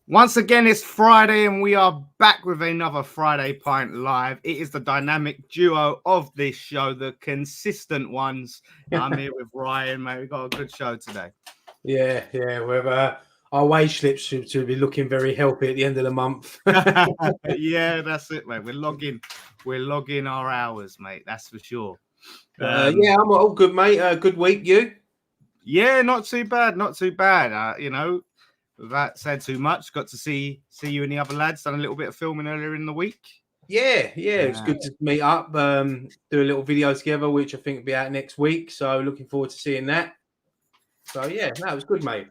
Once again, it's Friday and we are back with another Friday Pint Live. It is the dynamic duo of this show, the consistent ones. I'm here with Ryan, mate. We've got a good show today. Yeah. With our wage slips should be looking very healthy at the end of the month. Yeah, that's it, mate. We're logging our hours, mate. That's for sure. Yeah, I'm all good, mate. Good week, you? Yeah, not too bad. Without saying too much, got to see you and the other lads. Done a little bit of filming earlier in the week. Yeah. It's good to meet up, do a little video together, which I think will be out next week. So looking forward to seeing that. So yeah, that was good, mate.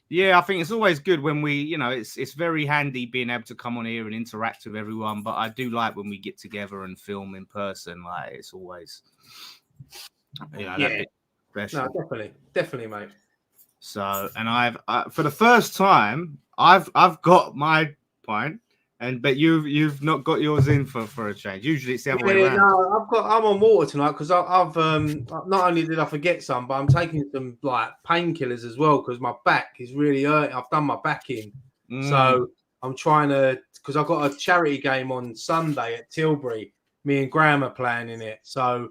Yeah, I think it's always good when we, it's very handy being able to come on here and interact with everyone. But I do like when we get together and film in person. Like it's always, that bit special. No, definitely, mate. So, and I've for the first time, I've got my pint, but you've not got yours in for a change. Usually it's the other way around. No, I'm on water tonight because I've not only did I forget some, but I'm taking some like painkillers as well because my back is really hurting. I've done my back in, so I'm trying to because I've got a charity game on Sunday at Tilbury. Me and Graham are playing in it, so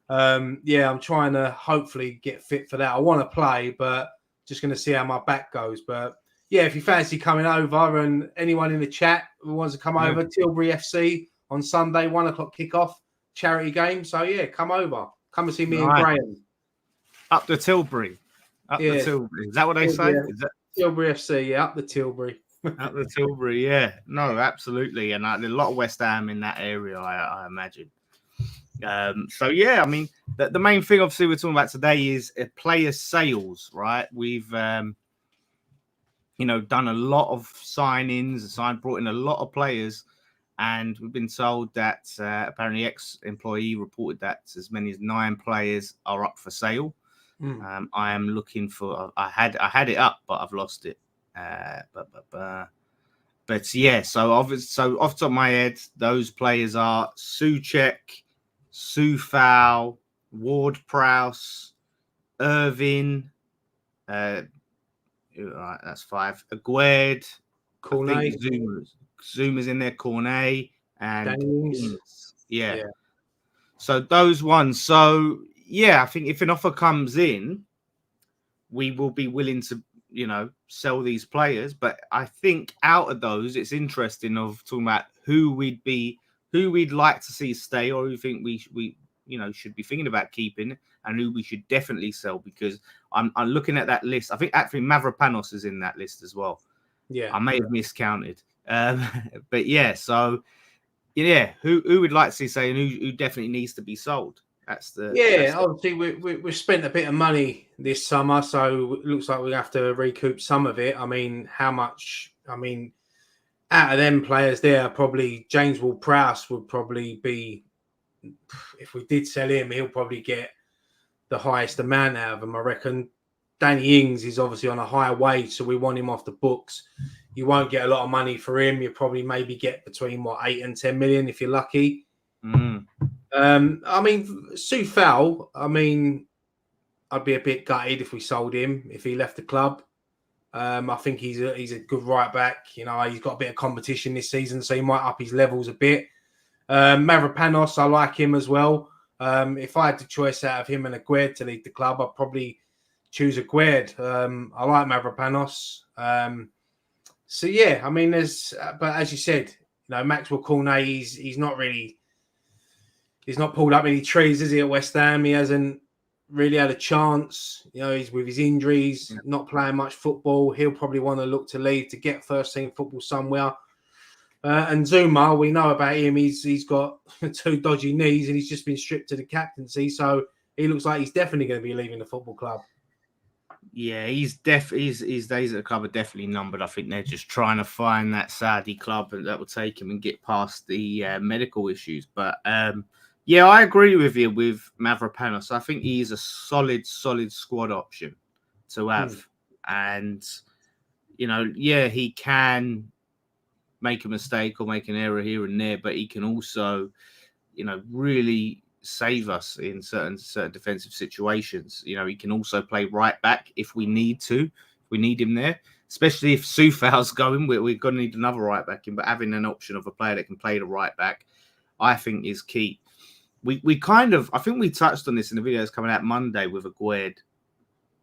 I'm trying to hopefully get fit for that. I want to play, but just going to see how my back goes. But yeah, if you fancy coming over and anyone in the chat who wants to come over, Tilbury FC on Sunday, 1:00 kickoff, charity game. So yeah, come over. Come and see me and Graham. Up the Tilbury. The Tilbury. Is that what they say? Yeah. Is that Tilbury FC, yeah, up the Tilbury. Up the Tilbury, yeah. No, absolutely. And there's a lot of West Ham in that area, I imagine. So yeah, I mean, the main thing obviously we're talking about today is player sales, right? We've done a lot of signings, brought in a lot of players, and we've been told that apparently ex-employee reported that as many as 9 players are up for sale. I am looking for. I had it up, but I've lost it. But yeah, so off the top of my head, those players are Souček, Soufal, Ward-Prowse, Irvin. Right, that's 5. Aguerd, Cornet, Zuma's in there. Cornet and Daniels. Yeah. So those ones. So yeah, I think if an offer comes in, we will be willing to, sell these players. But I think out of those, it's interesting of talking about who we'd like to see stay, or who think we should be thinking about keeping, and who we should definitely sell. Because I'm looking at that list. I think actually Mavropanos is in that list as well. Yeah, I may have miscounted, but yeah. So yeah, who would like to see say, and who definitely needs to be sold. Obviously we've spent a bit of money this summer, so it looks like we have to recoup some of it. I mean, how much? I mean, out of them players there, probably James Ward-Prowse would probably be, if we did sell him, he'll probably get the highest amount out of him, I reckon. Danny Ings is obviously on a higher wage, so we want him off the books. You won't get a lot of money for him. You probably maybe get between 8 and 10 million if you're lucky. I mean, Soufal, I'd be a bit gutted if we sold him, if he left the club. I think he's a good right back. He's got a bit of competition this season, so he might up his levels a bit. Mavropanos, I like him as well. If I had the choice out of him and Aguerd to lead the club, I'd probably choose Aguerd. I like Mavropanos. So yeah, I mean, but as you said, Maxwell Cornet, he's not pulled up any trees, is he, at West Ham? He hasn't really had a chance. He's with his injuries, not playing much football. He'll probably want to look to leave to get first team football somewhere. And Zuma, we know about him. He's got 2 dodgy knees and he's just been stripped to the captaincy. So he looks like he's definitely going to be leaving the football club. Yeah, his days at the club are definitely numbered. I think they're just trying to find that Saudi club that will take him and get past the medical issues. But yeah, I agree with you with Mavropanos. I think he's a solid squad option to have. And, he can make a mistake or make an error here and there, but he can also, really save us in certain defensive situations. He can also play right back if we need him there. especially if Soufal's going. We're going to need another right back in, but having an option of a player that can play the right back, I think is key. We kind of, I think we touched on this in the videos coming out Monday with Aguerd.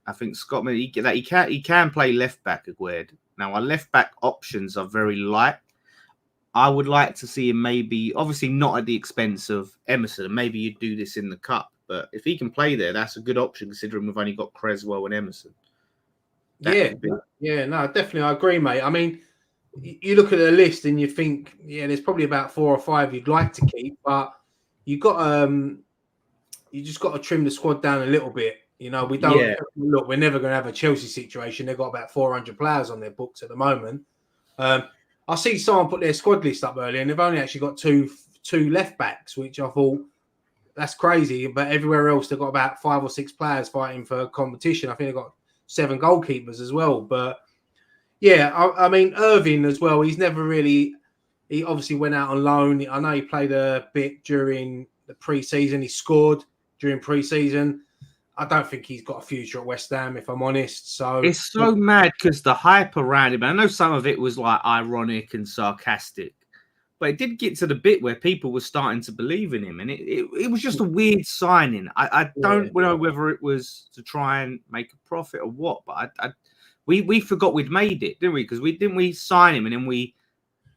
I think Scott, he can play left back, Aguerd. Now, our left back options are very light. I would like to see him maybe, obviously not at the expense of Emerson. Maybe you do this in the cup, but if he can play there, that's a good option considering we've only got Creswell and Emerson. No, definitely, I agree, mate. I mean, you look at the list and you think, there's probably about 4 or 5 you'd like to keep, but you just got to trim the squad down a little bit. We don't look. We're never going to have a Chelsea situation. They've got about 400 players on their books at the moment. I see someone put their squad list up earlier, and they've only actually got two left backs, which I thought that's crazy. But everywhere else, they've got about 5 or 6 players fighting for competition. I think they've got 7 goalkeepers as well. But I mean, Irving as well. He's never really. He obviously went out on loan. I know he played a bit during the pre-season. He scored during pre-season. I don't think he's got a future at West Ham, if I'm honest. So it's so mad because the hype around him, I know some of it was like ironic and sarcastic, but it did get to the bit where people were starting to believe in him. And it was just a weird signing. I don't know whether it was to try and make a profit or what, but we forgot we'd made it, didn't we? Because we sign him and then we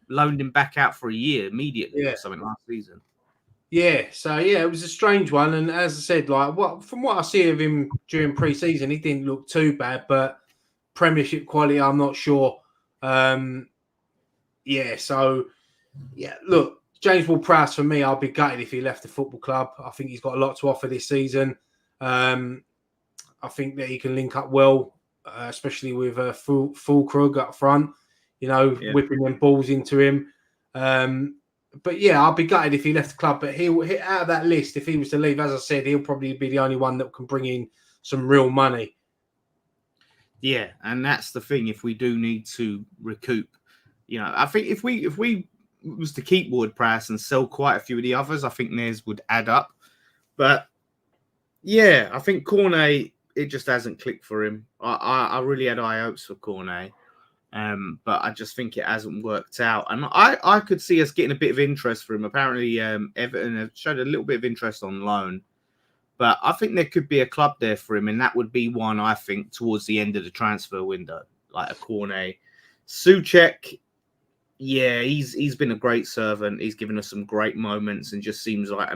loaned him back out for a year immediately or something last season. So it was a strange one, and as I said, from what I see of him during pre-season, he didn't look too bad, but Premiership quality, I'm not sure. Look, James Ward-Prowse for me, I'll be gutted if he left the football club. I think he's got a lot to offer this season. I think that he can link up well, especially with Fulkrug up front. Whipping them balls into him. But I'll be gutted if he left the club. But he'll hit out of that list. If he was to leave, as I said, he'll probably be the only one that can bring in some real money. Yeah, and that's the thing. If we do need to recoup, I think if we was to keep Ward-Prowse and sell quite a few of the others, I think theirs would add up. But I think Cornet, it just hasn't clicked for him. I really had high hopes for Cornet. But I just think it hasn't worked out. And I could see us getting a bit of interest for him. Apparently, Everton have showed a little bit of interest on loan. But I think there could be a club there for him, and that would be one, I think, towards the end of the transfer window, like a Cornet. Souček, he's been a great servant. He's given us some great moments and just seems like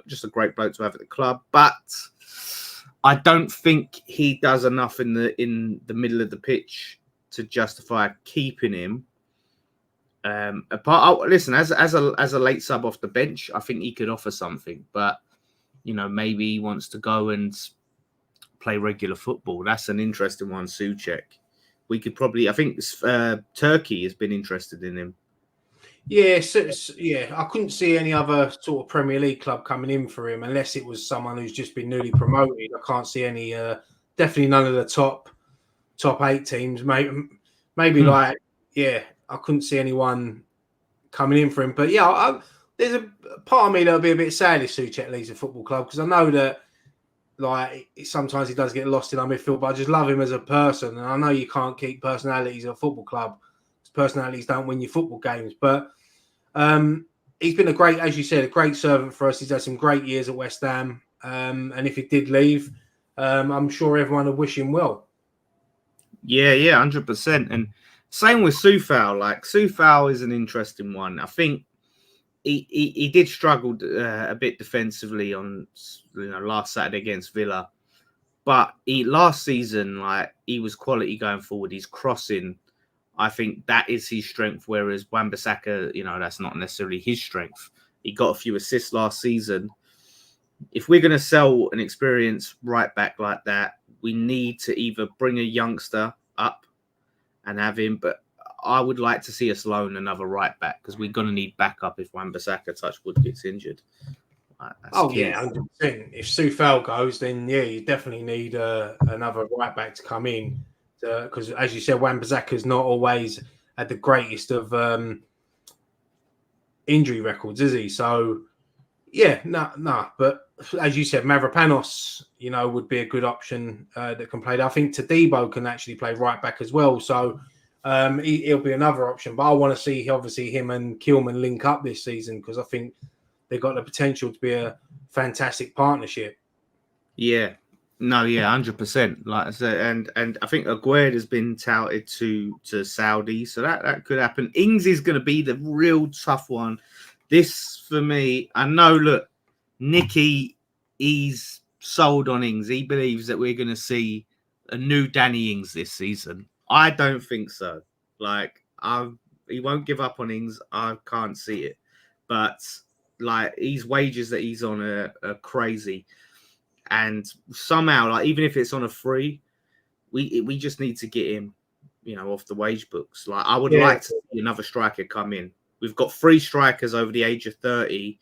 just a great bloke to have at the club. But I don't think he does enough in the middle of the pitch to justify keeping him. Listen, as a late sub off the bench, I think he could offer something. But maybe he wants to go and play regular football. That's an interesting one, Souček. We could probably, I think, Turkey has been interested in him. I couldn't see any other sort of Premier League club coming in for him unless it was someone who's just been newly promoted. I can't see any. Definitely none of the top 8 teams, maybe I couldn't see anyone coming in for him. But there's a part of me that'll be a bit sad if Souček leaves the football club because I know that sometimes he does get lost in our midfield, but I just love him as a person. And I know you can't keep personalities at a football club because personalities don't win your football games. But he's been as you said, a great servant for us. He's had some great years at West Ham. And if he did leave, I'm sure everyone would wish him well. 100%. And same with Soufal. Soufal is an interesting one. I think he did struggle a bit defensively on last Saturday against Villa, but last season he was quality going forward. He's crossing. I think that is his strength. Whereas Wan-Bissaka, that's not necessarily his strength. He got a few assists last season. If we're going to sell an experienced right back like that, we need to either bring a youngster up and have him, but I would like to see us loan another right back because we're going to need backup if Wan-Bissaka touchwood gets injured. 100%. If Soufal goes, then you definitely need another right back to come in because, as you said, Wan-Bissaka's not always had the greatest of injury records, is he? So, but as you said, Mavropanos, would be a good option that can play. I think Todibo can actually play right back as well. So He'll be another option. But I want to see obviously him and Kilman link up this season because I think they've got the potential to be a fantastic partnership. Yeah. No, yeah, 100%. Like I said, and I think Aguerd has been touted to Saudi, so that could happen. Ings is going to be the real tough one. This for me, I know. Look, Nicky, he's sold on Ings. He believes that we're going to see a new Danny Ings this season. I don't think so. Like, he won't give up on Ings. I can't see it, but like his wages that he's on are crazy. And somehow, like even if it's on a free, we just need to get him, off the wage books. Like I would like to see another striker come in. We've got 3 strikers over the age of 30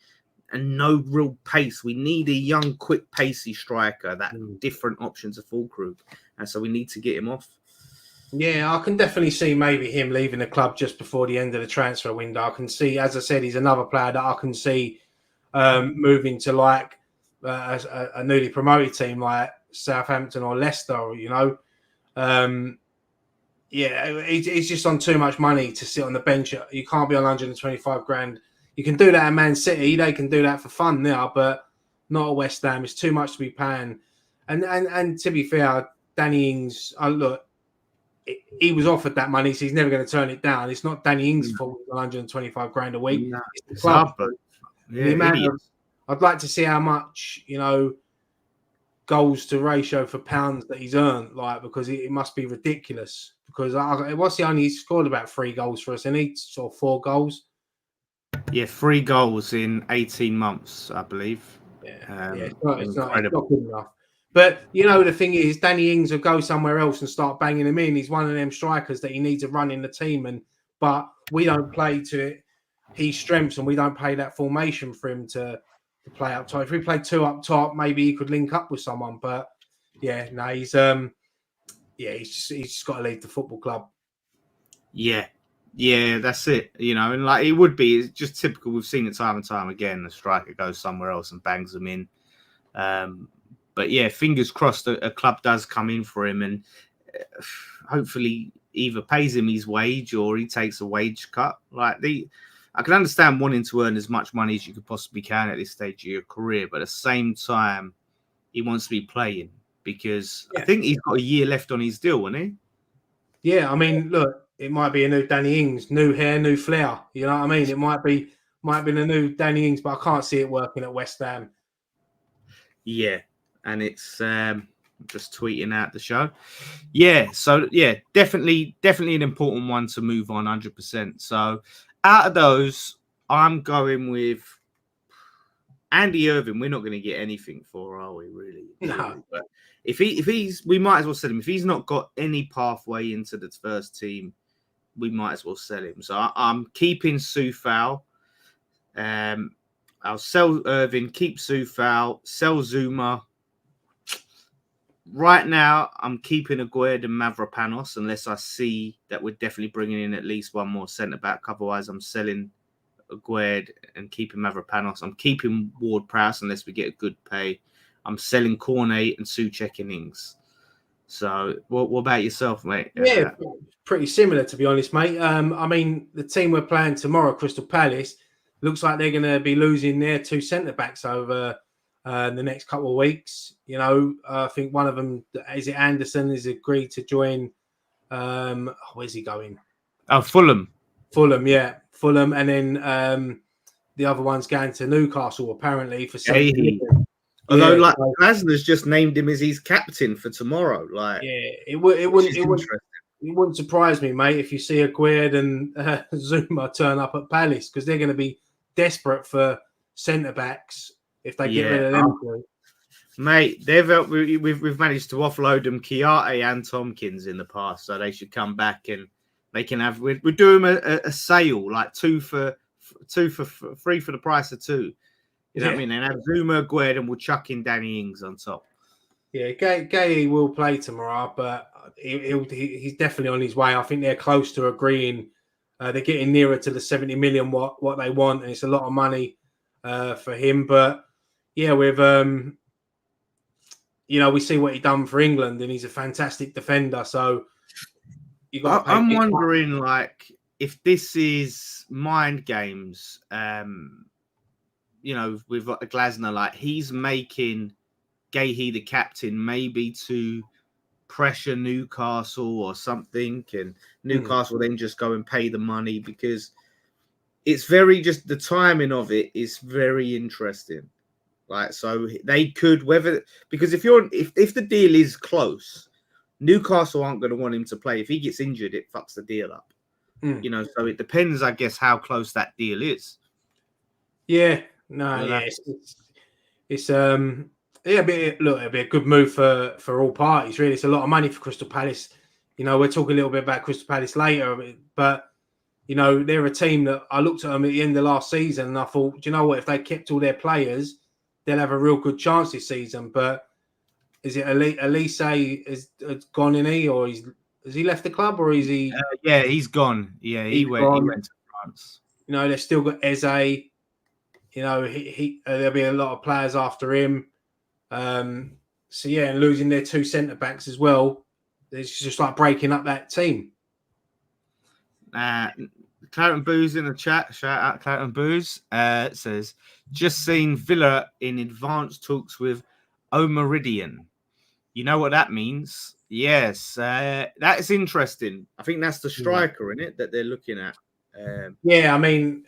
and no real pace. We need a young, quick, pacey striker, that different options of Fulkrug. And so we need to get him off. Yeah, I can definitely see maybe him leaving the club just before the end of the transfer window. I can see, as I said, he's another player that I can see moving to like a newly promoted team like Southampton or Leicester, he's just on too much money to sit on the bench. You can't be on 125 grand. You can do that at Man City. They can do that for fun now, but not at West Ham. It's too much to be paying. And to be fair, Danny Ings, look, he was offered that money, so he's never going to turn it down. It's not Danny Ings' fault, 125 grand a week. No, it's the club. Yeah, I'd like to see how much, goals to ratio for pounds that he's earned, because it must be ridiculous. Because he only scored about 3 goals for us, and he saw 4 goals. Yeah, 3 goals in 18 months, I believe. It's not good enough. But, the thing is, Danny Ings will go somewhere else and start banging him in. He's one of them strikers that he needs to run in the team. But we don't play to his strengths, and we don't play that formation for him to play up top. If we play 2 up top, maybe he could link up with someone. But, he's just got to leave the football club. Yeah, that's it. And like it would be, it's just typical. We've seen it time and time again. The striker goes somewhere else and bangs them in. But yeah, fingers crossed a club does come in for him and hopefully either pays him his wage or he takes a wage cut. I can understand wanting to earn as much money as you could possibly can at this stage of your career, but at the same time, he wants to be playing because I think he's got a year left on his deal, hasn't he? Yeah, I mean, look, it might be a new Danny Ings, new hair, new flair. You know what I mean? It might be a new Danny Ings, but I can't see it working at West Ham. Yeah, and it's just tweeting out the show. Yeah, so yeah, definitely an important one to move on 100%. So out of those, I'm going with Andy Irving. We're not going to get anything for, are we? Really? No. But if he's, we might as well sell him. If he's not got any pathway into the first team, we might as well sell him. So I'm keeping Soufal. I'll sell Irving, keep Soufal, sell Zuma. Right now, I'm keeping Aguerd and Mavropanos unless I see that we're definitely bringing in at least one more centre-back. Otherwise, I'm selling Aguerd and keeping Mavropanos. I'm keeping Ward-Prowse unless we get a good pay. I'm selling Cornet and Souček and Ings. So, what about yourself, mate? Yeah, pretty similar, to be honest, mate. I mean, the team we're playing tomorrow, Crystal Palace, looks like they're going to be losing their 2 centre-backs over the next couple of weeks. I think one of them, is it Anderson, is agreed to join. Where's he going? Oh, Fulham. Yeah. Fulham. And then the other one's going to Newcastle, apparently, for 70 million. Although, Glasner's just named him as his captain for tomorrow. It wouldn't surprise me, mate, if you see Aguerd and Zuma turn up at Palace, because they're going to be desperate for centre-backs if they get rid of them. Mate, we've managed to offload them Chiarte and Tompkins in the past, so they should come back and they can have. We're doing a sale, like 2 for 3 for the price of 2. You know what I mean? And have Zuma, Aguerd, and we'll chuck in Danny Ings on top. Yeah, Gay will play tomorrow, but he's definitely on his way. I think they're close to agreeing. They're getting nearer to the 70 million what they want, and it's a lot of money for him. But yeah, with we see what he done for England, and he's a fantastic defender. So you got to pay. I'm wondering, like, if this is mind games, with Glasner, like he's making Gahey the captain, maybe to pressure Newcastle or something, and Newcastle then just go and pay the money, because it's very just the timing of it is very interesting. Like, so they could because if the deal is close, Newcastle aren't going to want him to play. If he gets injured, it fucks the deal up. So it depends, I guess, how close that deal is. Yeah, no, it'll be a good move for all parties. Really, it's a lot of money for Crystal Palace. We're talking a little bit about Crystal Palace later, but they're a team that I looked at them at the end of last season and I thought, do you know what? If they kept all their players, they'll have a real good chance this season. But is it Elise has gone in, or has he left the club, or is he? Yeah, he's gone. Yeah, he went to France. They've still got Eze. There'll be a lot of players after him. And losing their 2 centre backs as well. It's just like breaking up that team. Clouton Booze in the chat. Shout out Clouton Booze. Says, just seen Villa in advanced talks with O'Meridian. You know what that means? Yes. That is interesting. I think that's the striker, in it, that they're looking at. I mean,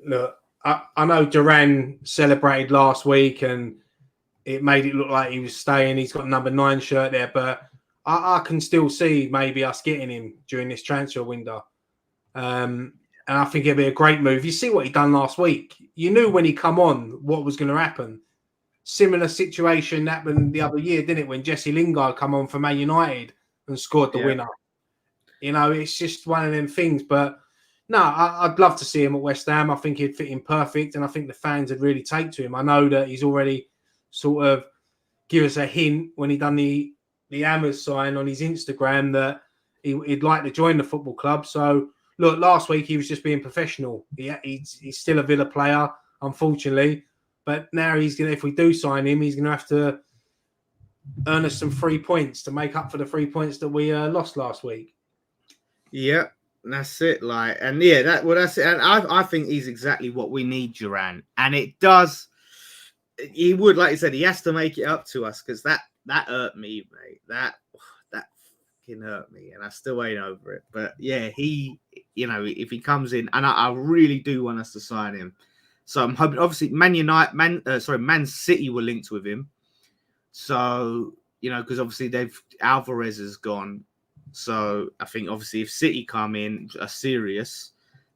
look, I know Duran celebrated last week and it made it look like he was staying. He's got a number 9 shirt there, but I can still see maybe us getting him during this transfer window. And I think it'd be a great move. You see what he done last week. You knew when he come on what was going to happen. Similar situation happened the other year, didn't it? When Jesse Lingard come on for Man United and scored the winner. It's just one of them things. But no, I'd love to see him at West Ham. I think he'd fit in perfect, and I think the fans would really take to him. I know that he's already sort of give us a hint when he done the Hammers sign on his Instagram that he'd like to join the football club. So look, last week he was just being professional. He's still a Villa player, unfortunately. But now if we do sign him, he's going to have to earn us some 3 points to make up for the 3 points that we lost last week. Yeah, that's it. That's it. And I think he's exactly what we need, Duran. And it does. He would, like you said, he has to make it up to us, because that hurt me, mate. That fucking hurt me, and I still ain't over it. But yeah, if he comes in, and I really do want us to sign him. So I'm hoping, obviously, Man City were linked with him. So, because obviously Alvarez has gone. So I think, obviously, if City come in are serious,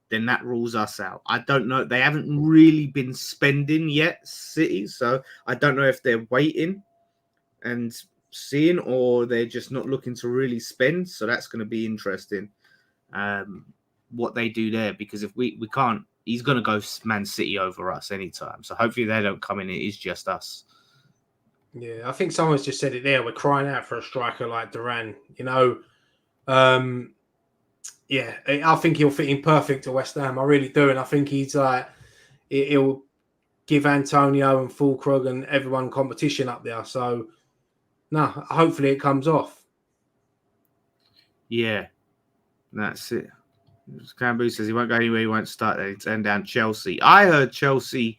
then that rules us out. I don't know. They haven't really been spending yet, City. So I don't know if they're waiting and seeing, or they're just not looking to really spend. So that's going to be interesting, what they do there. Because if we can't, he's going to go Man City over us anytime. So hopefully they don't come in. It is just us. Yeah, I think someone's just said it there. We're crying out for a striker like Duran. I think he'll fit in perfect to West Ham. I really do. And I think he'll give Antonio and Fulkrug and everyone competition up there. So, no, hopefully it comes off. Yeah, that's it. Cambu says he won't go anywhere. He won't start there. He turned down Chelsea. I heard Chelsea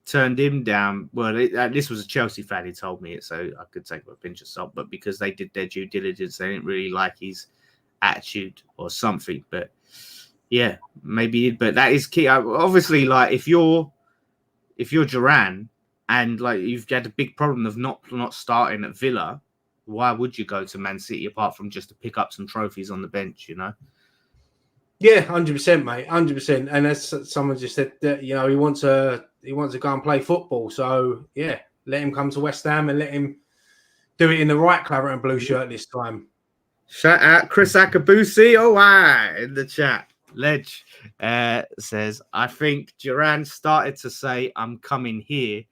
turned him down. Well, this was a Chelsea fan who told me it, so I could take it with a pinch of salt. But because they did their due diligence, they didn't really like his attitude or something. But yeah, maybe. But that is key. Obviously, like if you're Duran and like you've had a big problem of not starting at Villa, why would you go to Man City apart from just to pick up some trophies on the bench? Yeah, 100%, mate, 100%. And as someone just said, that he wants to go and play football. So yeah, let him come to West Ham and let him do it in the right claret and blue shirt this time. Shout out Kriss Akabusi. Oh, wow, in the chat. Ledge says, I think Duran started to say, I'm coming here,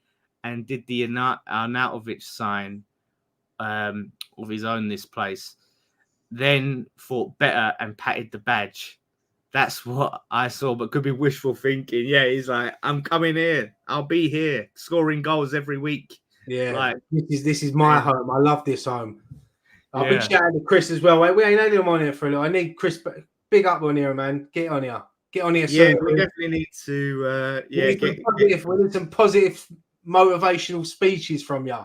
and did the Arnautovic sign of his own this place. Then thought better and patted the badge. That's what I saw, but could be wishful thinking. Yeah, he's like, I'm coming here. I'll be here, scoring goals every week. Yeah, this is my home. I love this home. I'll be shouting to Kriss as well. We ain't had him on here for a little. I need Kriss. Big up on here, man. Get on here. Get on here. Yeah, we definitely need to. We need some positive motivational speeches from you.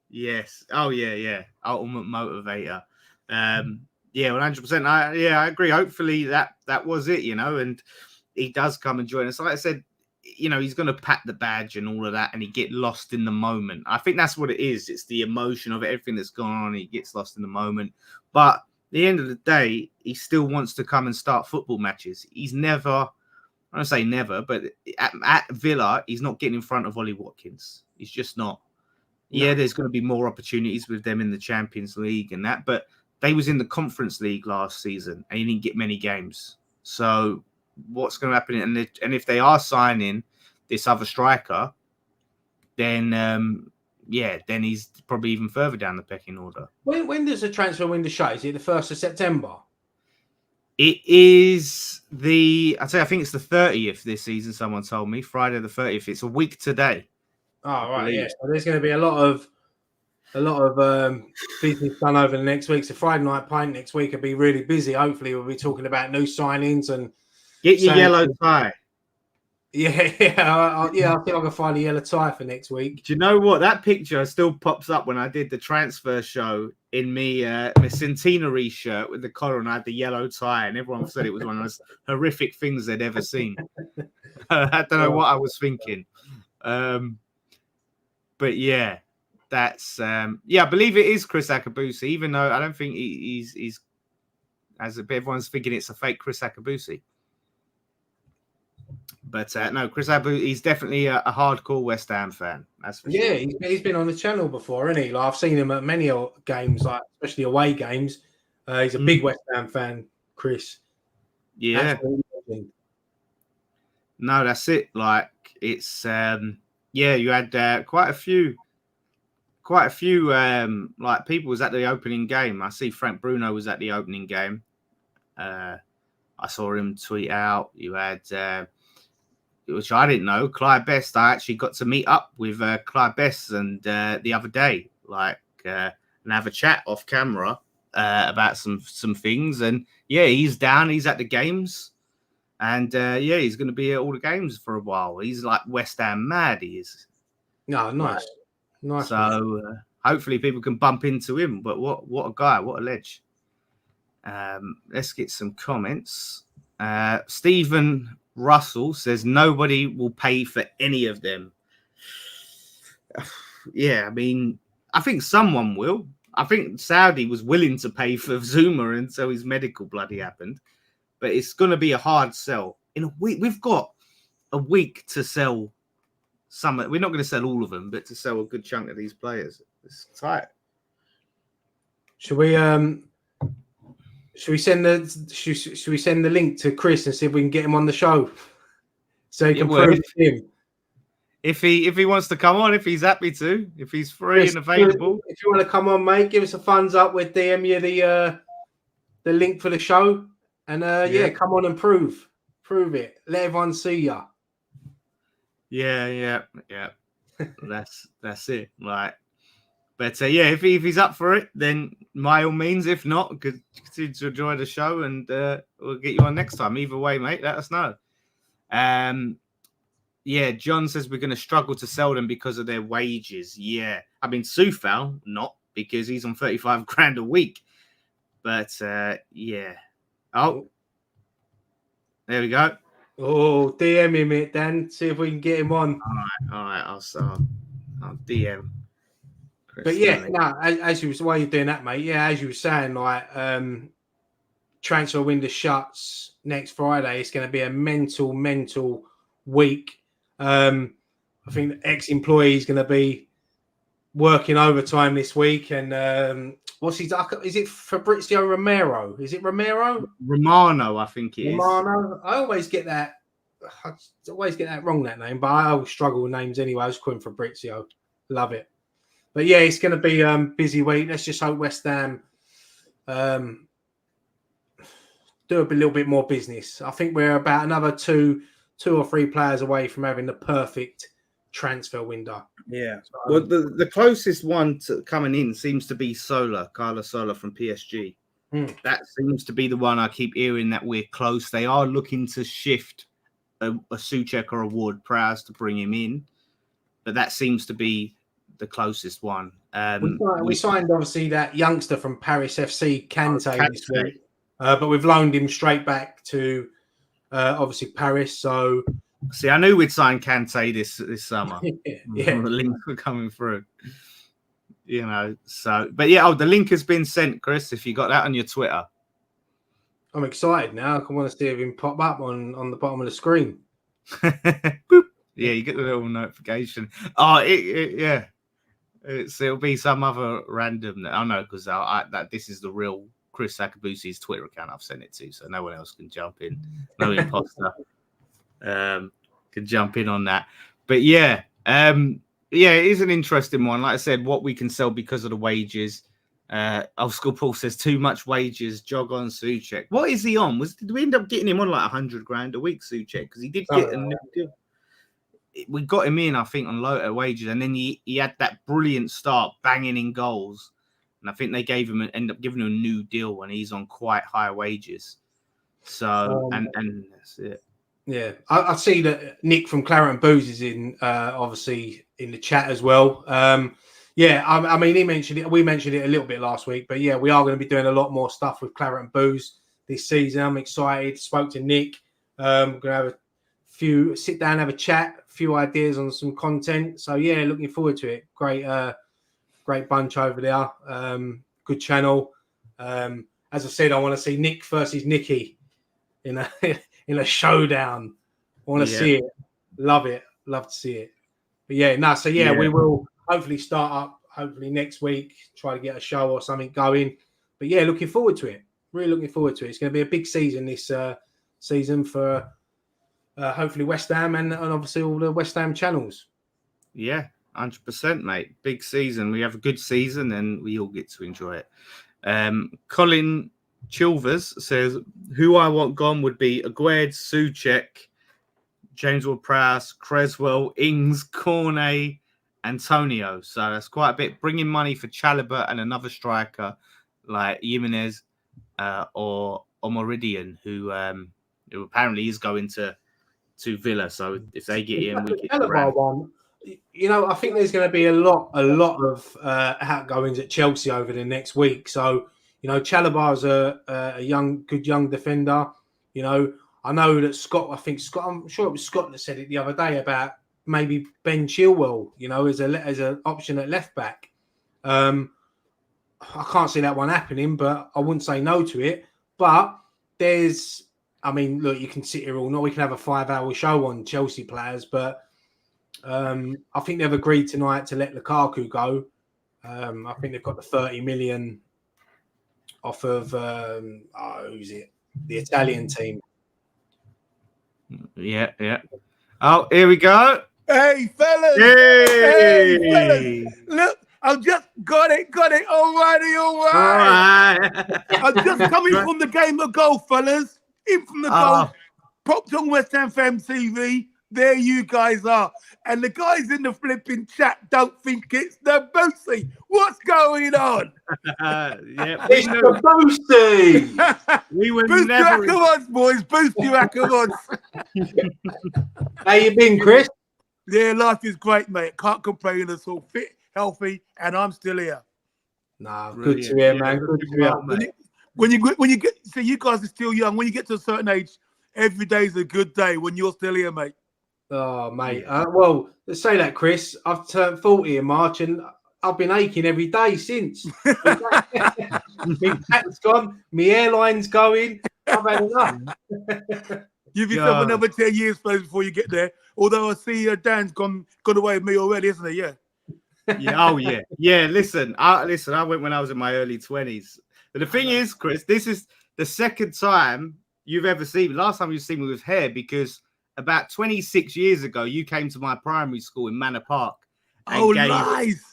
Yes. Oh yeah. Ultimate motivator. Yeah, 100%. I agree. Hopefully that was it, and he does come and join us. Like I said, he's going to pat the badge and all of that, and he get lost in the moment. I think that's what it is. It's the emotion of it, everything that's gone on. He gets lost in the moment. But at the end of the day, he still wants to come and start football matches. He's never, I don't say never, but at Villa, he's not getting in front of Ollie Watkins. He's just not. No. Yeah, there's going to be more opportunities with them in the Champions League and that, but they was in the Conference League last season and he didn't get many games. So what's going to happen? And if they are signing this other striker, then then he's probably even further down the pecking order. When does the transfer window shut? Is it the 1st of September? It is I think it's the 30th this season. Someone told me Friday the 30th. It's a week today. Oh, right. Yes. So there's going to be a lot of business done over the next week. So Friday Night Pint next week will be really busy. Hopefully, we'll be talking about new signings and get your yellow tie. Yeah. I think I can find a yellow tie for next week. Do you know what? That picture still pops up when I did the transfer show in my centenary shirt with the collar, and I had the yellow tie, and everyone said it was one of those horrific things they'd ever seen. I don't know what I was thinking. But yeah, that's I believe it is Kriss Akabusi, even though I don't think he's as a bit everyone's thinking it's a fake Kriss Akabusi. But no, Kriss Akabusi, he's definitely a hardcore West Ham fan. That's for sure. Yeah, he's been on the channel before, hasn't he? Like, I've seen him at many games, like especially away games. He's a big West Ham fan, Kriss. Yeah. No, that's it. Like it's you had quite a few like people was at the opening game. I see Frank Bruno was at the opening game. I saw him tweet out. You had which I didn't know, Clyde Best. I actually got to meet up with Clyde Best and the other day, and have a chat off camera about some things. And yeah, he's down. He's at the games. And he's going to be at all the games for a while. He's like West Ham mad. He is. No, nice. So hopefully people can bump into him. But what a guy! What a ledge. Let's get some comments. Stephen Russell says nobody will pay for any of them. Yeah, I mean, I think someone will. I think Saudi was willing to pay for Zuma until his medical bloody happened. But it's going to be a hard sell. In a week, we've got a week to sell some. We're not going to sell all of them, but to sell a good chunk of these players. It's tight. Should we send the link to Kriss and see if we can get him on the show so he can prove him? If he wants to come on, if he's happy to, if he's free Kriss, and available. If you want to come on, mate, give us a thumbs up. We'll DM you the link for the show. And come on and prove it. Let everyone see ya. Yeah. That's it. Like, but if he's up for it, then by all means. If not, continue to enjoy the show, and we'll get you on next time. Either way, mate, let us know. John says we're going to struggle to sell them because of their wages. Yeah, I mean Soufal not, because he's on 35 grand a week. But Oh, there we go. Oh, DM him it, Dan. See if we can get him on. All right. I'll DM. Kriss, but while you're doing that, mate. Yeah, as you were saying, like transfer window shuts next Friday. It's going to be a mental week. I think the ex-employee is going to be working overtime this week, and what's his? Is it Fabrizio Romero? Is it Romero? Romano, I think it is. Romano. I always get that wrong, that name, but I always struggle with names anyway. I was calling Fabrizio. Love it. But yeah, it's going to be a busy week. Let's just hope West Ham do a little bit more business. I think we're about another two or three players away from having the perfect transfer window. Yeah. So, Well, the closest one to coming in seems to be Carlos Soler from PSG. That seems to be the one I keep hearing that we're close. They are looking to shift a Souček or a Ward-Prowse to bring him in, but that seems to be the closest one. We signed obviously that youngster from Paris FC, Kante, this week, but we've loaned him straight back to obviously Paris. So, see, I knew we'd sign Kante this summer. Yeah. The links were coming through. So, but yeah, the link has been sent, Chris, if you got that on your Twitter. I'm excited now. I want to see him pop up on the bottom of the screen. Boop. Yeah, you get the little notification. Oh, yeah. It'll be some other random. I know, because that this is the real Kriss Akabusi's Twitter account I've sent it to, so no one else can jump in. No imposter can jump in on that. But yeah, yeah, it is an interesting one. Like I said, what we can sell because of the wages. Old School Paul says too much wages. Jog on Souček. What is he on? Did we end up getting him on like 100 grand a week, Souček? Because he did get a new deal. We got him in, I think, on lower wages, and then he had that brilliant start, banging in goals, and I think they end up giving him a new deal when he's on quite high wages. So and that's it. Yeah, I see that Nick from Claret and Booze is in, obviously in the chat as well. Yeah, I mean, he mentioned it. We mentioned it a little bit last week, but yeah, we are going to be doing a lot more stuff with Claret and Booze this season. I'm excited. Spoke to Nick. We're going to have sit down, have a chat, a few ideas on some content. So yeah, looking forward to it. Great bunch over there. Good channel. As I said, I want to see Nick versus Nicky in a showdown. I want to see it. Love it. Love to see it. But yeah, we will hopefully start up next week, try to get a show or something going. But yeah, looking forward to it. Really looking forward to it. It's going to be a big season this season for hopefully West Ham and obviously all the West Ham channels. Yeah, 100%, mate. Big season. We have a good season and we all get to enjoy it. Colin Chilvers says, who I want gone would be Aguerd, Souček, James Ward-Prowse, Creswell, Ings, Cornet, Antonio. So that's quite a bit. Bringing money for Chalobah and another striker like Jimenez or Meridian, who apparently is going to Villa. So if they get in, we get Chalobah one. I think there's going to be a lot of outgoings at Chelsea over the next week. So Chalobah's a good young defender. I know that I'm sure it was Scott that said it the other day about maybe Ben Chilwell, as an option at left back. I can't see that one happening, but I wouldn't say no to it. But look, you can sit here all night. We can have a 5-hour show on Chelsea players, but I think they've agreed tonight to let Lukaku go. I think they've got the 30 million off of who's it? The Italian team. Yeah. Oh, here we go. Hey, fellas. Hey, fellas. Look, I've just got it. All right. I'm just coming from the game of golf, fellas. In from the golf. Propped on West Ham Fam TV. There you guys are. And the guys in the flipping chat don't think it's the Boosie. What's going on? It's the Boosie. We were Boost never... your accolades, boys. Boost your accolades. How you been, Chris? Yeah, life is great, mate. Can't complain. It's all fit, healthy, and I'm still here. Nah, good to hear, man. Good to hear. When you get, so you guys are still young. When you get to a certain age, every day is a good day when you're still here, mate. Oh, mate. Well, let's say that, Chris. I've turned 40 in March and I've been aching every day since. My back's gone. My airline's going. I've had enough. Give yourself another 10 years, fellas, before you get there. Although I see Dan's gone away with me already, isn't he? Yeah. Yeah. Oh, yeah. Yeah. Listen, I went when I was in my early 20s. But the thing is, Chris, this is the second time you've ever seen me. Last time you've seen me with hair, because about 26 years ago, you came to my primary school in Manor Park. Oh, nice.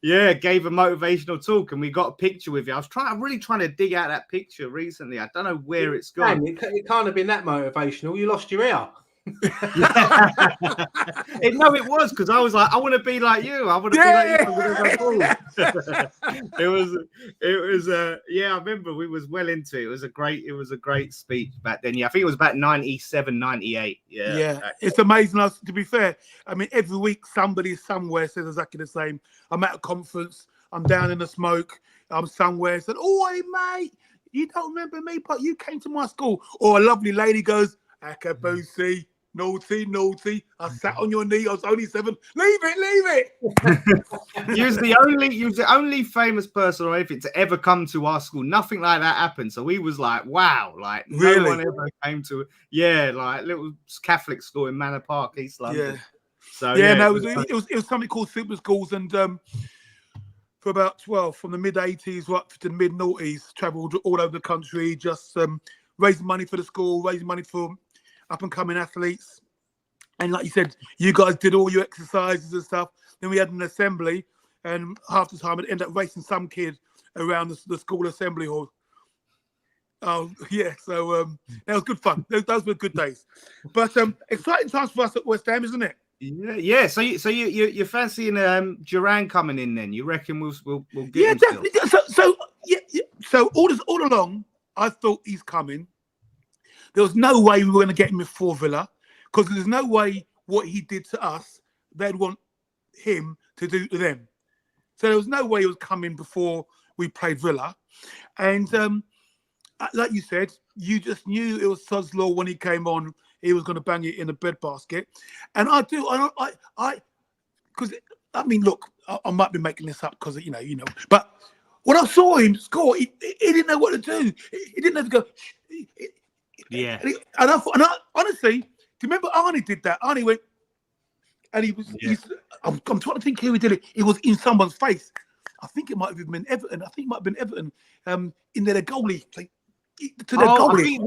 Yeah, gave a motivational talk, and we got a picture with you. I was really trying to dig out that picture recently. I don't know where it's gone. Man, it can't have been that motivational. You lost your ear. No, it was because I was like, I want to be like you. I want to be like you. It was. Yeah, I remember we was well into it. It was a great speech back then. Yeah, I think it was about 97, 98. Yeah, it's amazing. To be fair, I mean, every week somebody somewhere says exactly the same. I'm at a conference. I'm down in the smoke. I'm somewhere. Said, "Oh, hey, mate, you don't remember me, but you came to my school." Or a lovely lady goes, "Akabusi, naughty. I sat on your knee. I was only 7. Leave it." You was the only famous person or anything to ever come to our school. Nothing like that happened. So we was like, wow, like really? No one ever came to it. Yeah, like little Catholic school in Manor Park, East London. Yeah. So no, it was something called Super Schools, and for about 12, from the mid 80s right to the mid noughties, travelled all over the country, just raising money for the school, raising money for up and coming athletes. And like you said, you guys did all your exercises and stuff. Then we had an assembly, and half the time I'd end up racing some kid around the school assembly hall. Oh yeah, so that was good fun. Those were good days. But exciting times for us at West Ham, isn't it? Yeah. So you're fancying Duran coming in then? You reckon we'll get Yeah, him definitely. Still? So all along, I thought he's coming. There was no way we were going to get him before Villa, because there's no way what he did to us, they'd want him to do to them. So there was no way he was coming before we played Villa. And like you said, you just knew it was Sod's Law when he came on. He was going to bang it in the breadbasket. And because I mean, look, I might be making this up because you know, but when I saw him score, he didn't know what to do. He didn't have to go. Yeah. And I honestly, do you remember Arnie did that? Arnie went, and he was. Yeah. I'm trying to think who he did it. It was in someone's face. I think it might have been Everton. In their goalie, like, to their goalie. I think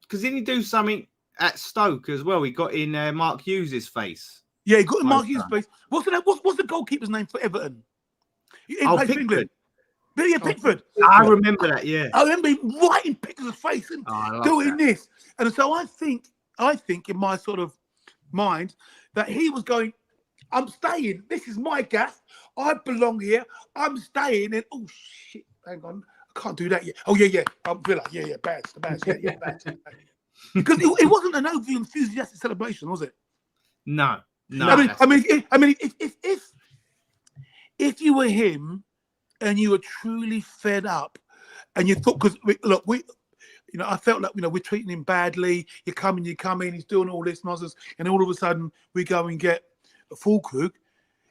because didn't he do something at Stoke as well? He got in Mark Hughes' face. Yeah, he got in Mark Hughes' face. What's the goalkeeper's name for Everton? Pickford. Yeah, Pickford. I remember that. Yeah, I remember him right in Pickford's face and doing this. And so I think in my sort of mind that he was going, I'm staying. This is my gaff. I belong here. I'm staying. And oh shit, hang on, I can't do that yet. Oh yeah. Villa. Yeah, bad. Yeah, bad. Because it wasn't an overly enthusiastic celebration, was it? No. I mean, if you were him and you were truly fed up, and you thought, because look, I felt like we're treating him badly. You're coming. He's doing all this nonsense, and all of a sudden we go and get a full Krug.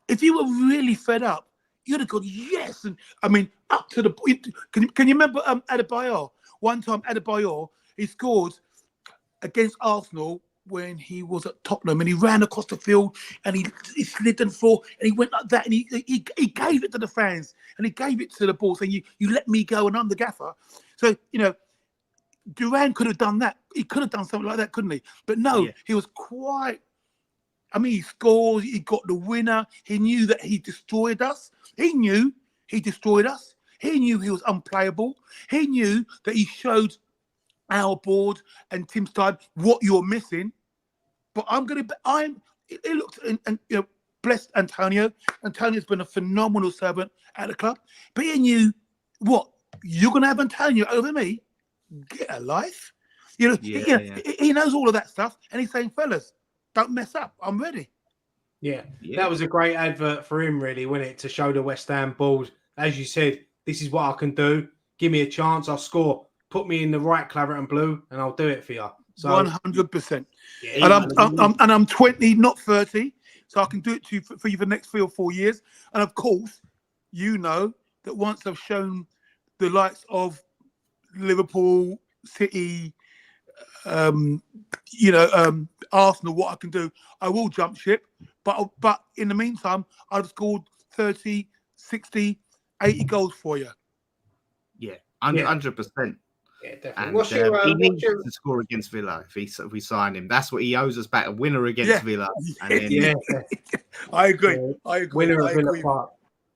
If you were really fed up, you'd have gone yes, and I mean up to the point. Can you remember Adebayor? One time Adebayor, he scored against Arsenal when he was at Tottenham, and he ran across the field and he slid on the floor and he went like that, and he gave it to the fans and he gave it to the ball, saying you let me go and I'm the gaffer. So Duran could have done that. He could have done something like that, couldn't he? But no, He was quite. I mean, he scored. He got the winner. He knew that he destroyed us. He knew he destroyed us. He knew he was unplayable. He knew that he showed our board and Tim Stein what you're missing. But it looked and blessed Antonio. Antonio's been a phenomenal servant at the club. But he knew what you're going to have Antonio over me. Get a life. He knows all of that stuff, and he's saying, fellas, don't mess up. I'm ready. Yeah, that was a great advert for him, really, wasn't it? To show the West Ham board, as you said, this is what I can do. Give me a chance, I'll score. Put me in the right claret and blue, and I'll do it for you. So 100%. Yeah, and I'm 20, not 30, so I can do it to you for you for the next 3 or 4 years. And of course, you know that once I've shown the likes of Liverpool, City, Arsenal what I can do, I will jump ship. But in the meantime, I've scored 30, 60, 80 goals for you. Yeah, 100%. Yeah, definitely. And he needs to score against Villa if we sign him. That's what he owes us back, a winner against Villa. And then, I agree. Winner of Villa Park.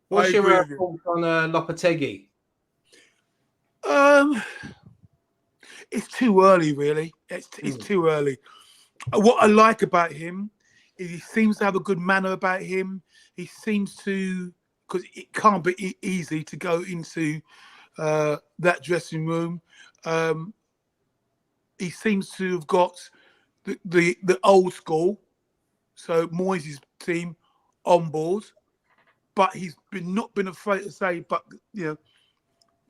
What's your thoughts on Lopetegui? It's too early, really. It's too early. What I like about him is he seems to have a good manner about him. He seems to, because it can't be easy to go into that dressing room. He seems to have got the old school, so Moyes' team on board, but he's not been afraid to say, but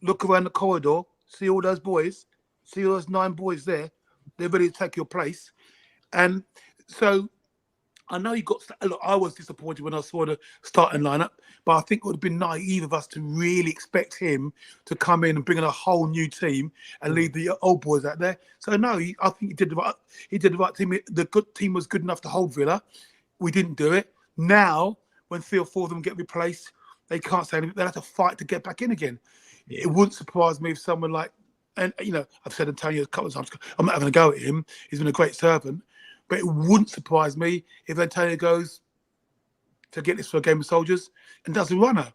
look around the corridor, see all those boys, see all those 9 boys there, they're ready to take your place. And so I know look, I was disappointed when I saw the starting lineup, but I think it would have been naive of us to really expect him to come in and bring in a whole new team and leave the old boys out there. So no, I think he did the right. He did the right team. The good team was good enough to hold Villa. We didn't do it. Now, when 3 or 4 of them get replaced, they can't say anything. They have to fight to get back in again. It wouldn't surprise me if someone like, and I've said Antonio a couple of times. I'm not having a go at him. He's been a great servant. But it wouldn't surprise me if Antonio goes to get this for a game of soldiers and does a runner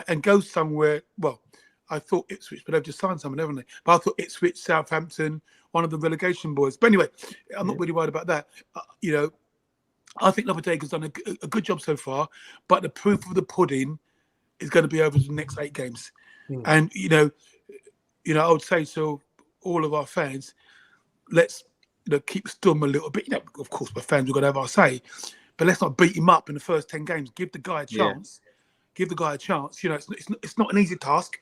and goes somewhere. Well, I thought Ipswich, but they've just signed someone, haven't they? But I thought Ipswich, Southampton, one of the relegation boys. But anyway, I'm not really worried about that. I think Lopetegui's done a good job so far, but the proof of the pudding is going to be over the next 8 games. And, I would say to all of our fans, let's keep stum a little bit. Of course, my fans are going to have our say, but let's not beat him up in the first 10 games. Give the guy a chance. Give the guy a chance. It's not an easy task.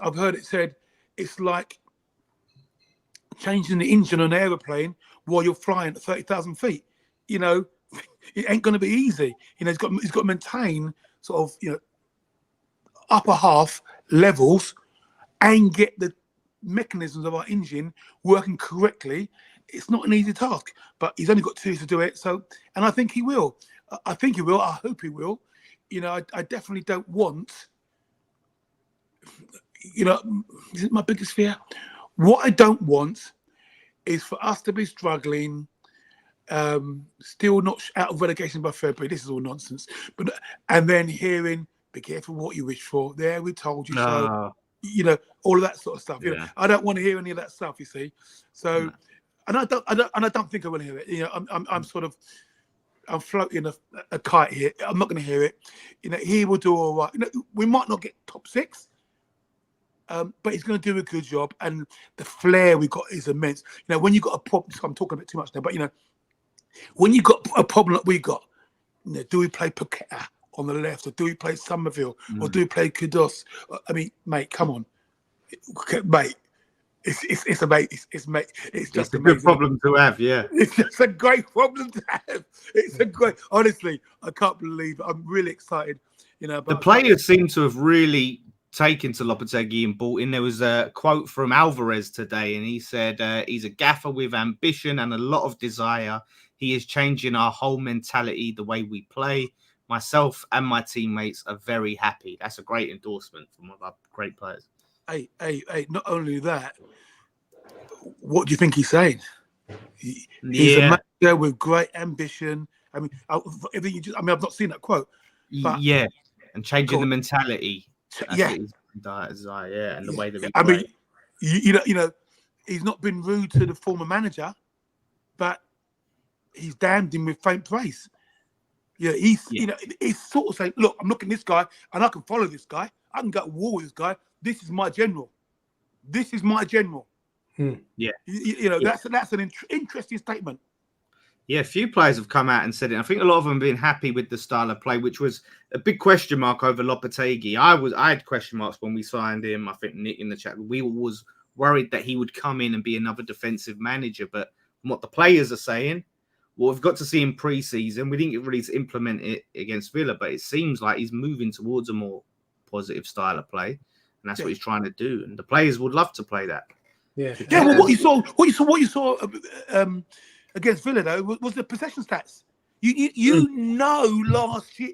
I've heard it said it's like changing the engine on an aeroplane while you're flying at 30,000 feet. It ain't going to be easy. He's got to maintain sort of upper half levels and get the mechanisms of our engine working correctly. It's not an easy task, but he's only got 2 years to do it. So, and I think he will. I hope he will. I definitely don't want. Is it my biggest fear? What I don't want is for us to be struggling, still not out of relegation by February. This is all nonsense. And then hearing, "Be careful what you wish for." There, we told you so. All of that sort of stuff. I don't want to hear any of that stuff. You see, so, and I don't think I will hear it. I'm floating a kite here. I'm not going to hear it. He will do all right. We might not get top 6, but he's going to do a good job. And the flair we got is immense. When you got a problem, I'm talking a bit too much now, but when you got a problem that we got, do we play Paqueta on the left, or do we play Somerville, or do we play Kudos? I mean, mate, come on, mate. It's amazing. It's just a amazing. Good problem to have. Yeah, it's just a great problem to have. It's a great. Honestly, I can't believe it. I'm really excited. The players seem to have really taken to Lopetegui and bought in. There was a quote from Alvarez today, and he said he's a gaffer with ambition and a lot of desire. He is changing our whole mentality, the way we play. Myself and my teammates are very happy. That's a great endorsement from one of our great players. Hey, not only that, what do you think he's saying? He's a manager with great ambition. I mean, I've not seen that quote. But, and changing the mentality. And the way that we play. mean, he's not been rude to the former manager, but he's damned him with faint praise. He's sort of saying, "Look, I'm looking at this guy, and I can follow this guy. I can go to war with this guy. This is my general. This is my general." That's an interesting statement. Yeah, a few players have come out and said it. I think a lot of them have been happy with the style of play, which was a big question mark over Lopetegui. I had question marks when we signed him. I think Nick in the chat, we was worried that he would come in and be another defensive manager. But from what the players are saying, well, we've got to see in pre-season. We didn't get really to implement it against Villa, but it seems like he's moving towards a more positive style of play, and that's what he's trying to do. And the players would love to play that. Well, what you saw against Villa though was the possession stats.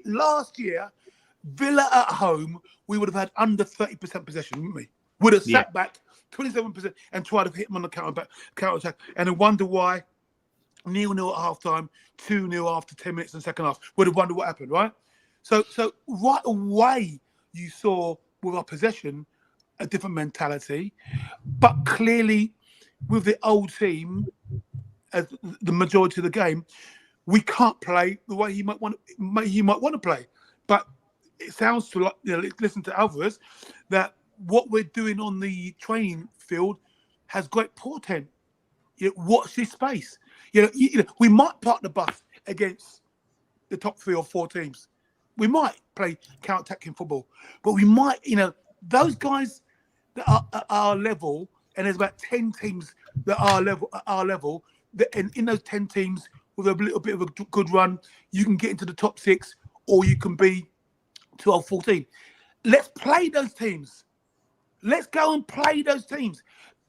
Last year, Villa at home, we would have had under 30% possession, wouldn't we? Would have sat back 27% and tried to hit them on the counter attack, and then wonder why 0-0 at half time, 2-0 after 10 minutes in the second half. Would have wondered what happened, right? So right away you saw with our possession a different mentality, but clearly with the old team as the majority of the game, we can't play the way he might want to play. But it sounds to like, listen to others, that what we're doing on the training field has great portent. Watch this space. We might park the bus against the top 3 or 4 teams. We might play counter-attacking football, but we might, those guys that are at our level, and there's about 10 teams that are our level, and in those 10 teams, with a little bit of a good run, you can get into the top 6, or you can be 12, 14. Let's play those teams. Let's go and play those teams.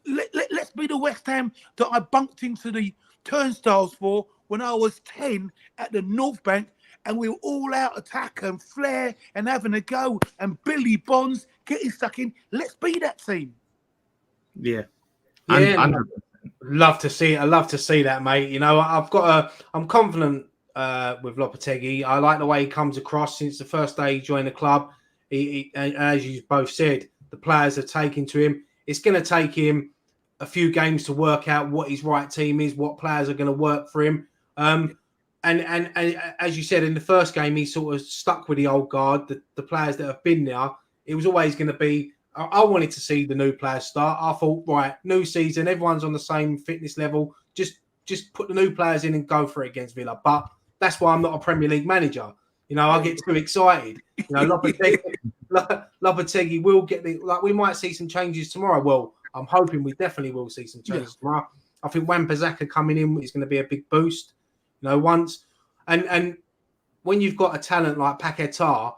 Let's be the West Ham that I bunked into the turnstiles for when I was 10 at the North Bank, and we were all out attack and flair and having a go, and Billy Bonds getting stuck in. Let's be that team. Yeah. Love to see it. I love to see that, mate. I'm confident with Lopetegui. I like the way he comes across since the first day he joined the club. He as you both said, the players have taken to him. It's going to take him a few games to work out what his right team is, what players are going to work for him. And as you said, in the first game, he sort of stuck with the old guard, the players that have been there. It was always going to be, I wanted to see the new players start. I thought, right, new season, everyone's on the same fitness level. Just put the new players in and go for it against Villa. But that's why I'm not a Premier League manager. I get too excited. Lopetegui will get we might see some changes tomorrow. Well, I'm hoping we definitely will see some changes tomorrow. I think Wan-Bissaka coming in is going to be a big boost. Once and when you've got a talent like Paquetá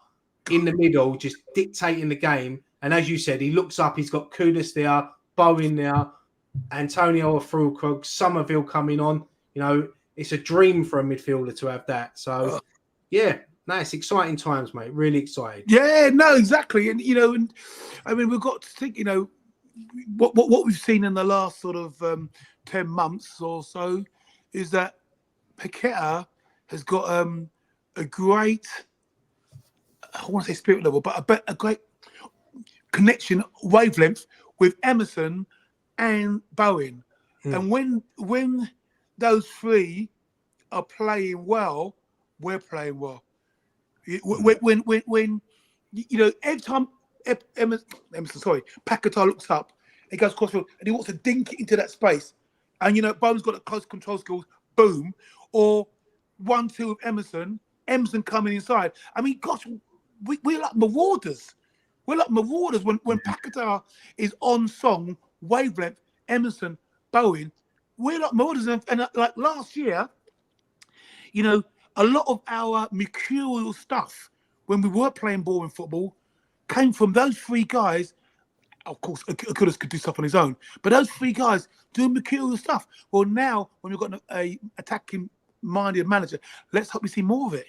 in the middle, just dictating the game, and as you said, he looks up, he's got Kudus there, Bowen there, Antonio Fulkrug, Somerville coming on. It's a dream for a midfielder to have that. So, it's exciting times, mate. Really excited. Yeah, no, exactly. And we've got to think, what we've seen in the last sort of 10 months or so is that Paquetá has got a great, I want to say spirit level, but a great connection, wavelength with Emerson and Bowen. And when those 3 are playing well, we're playing well. When every time Paquetá looks up, he goes crossfield and he wants to dink it into that space. And Bowen's got a close control skills, boom. Or 1-2 with Emerson coming inside. I mean, gosh, we're like marauders. We're like marauders when Paquetá is on song, wavelength, Emerson, Bowen. We're like marauders. And like last year, a lot of our mercurial stuff when we were playing boring football came from those 3 guys. Of course, Kudus could do stuff on his own, but those 3 guys doing mercurial stuff. Well, now when we've got a attacking-minded manager, let's hope we see more of it.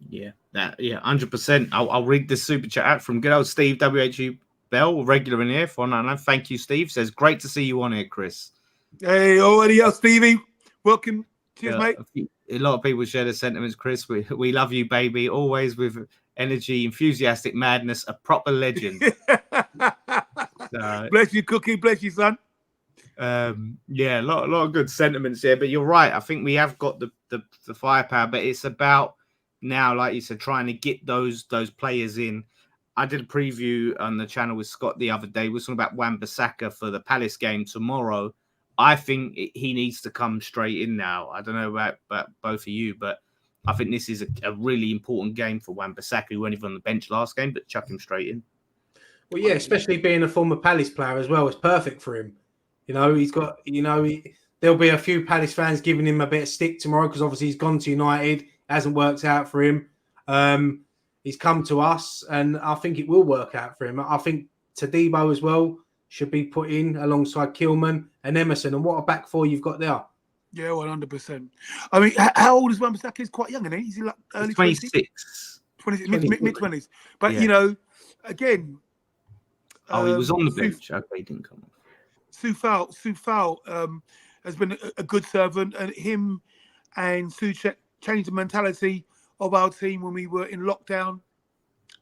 Yeah, 100%. I'll read this super chat out from good old Steve WHU Bell, regular in here. 499. Thank you, Steve. Says great to see you on here, Chris. Hey, already else, Stevie. Welcome. Cheers, mate. A lot of people share the sentiments, Chris. We love you, baby. Always with energy, enthusiastic madness, a proper legend. Bless you, Cookie. Bless you, son. A lot of good sentiments here. But you're right. I think we have got the firepower, but it's about now, like you said, trying to get those players in. I did a preview on the channel with Scott the other day. We're talking about Wan-Bissaka for the Palace game tomorrow. I think he needs to come straight in now. I don't know about both of you, but I think this is a really important game for Wan-Bissaka, who went even on the bench last game, but chuck him straight in. Well, yeah, especially being a former Palace player as well. It's perfect for him. He's got, there'll be a few Palace fans giving him a bit of stick tomorrow because obviously he's gone to United. It hasn't worked out for him. He's come to us, and I think it will work out for him. I think Todibo as well should be put in alongside Kilman and Emerson. And what a back 4 you've got there. Yeah, 100%. I mean, how old is Wan-Bissaka? He's quite young, isn't he? Is he like early 26? mid-20s. But, again... he was on the bench. Okay, he didn't come off. Soufal has been a good servant, and him and Souček changed the mentality of our team when we were in lockdown.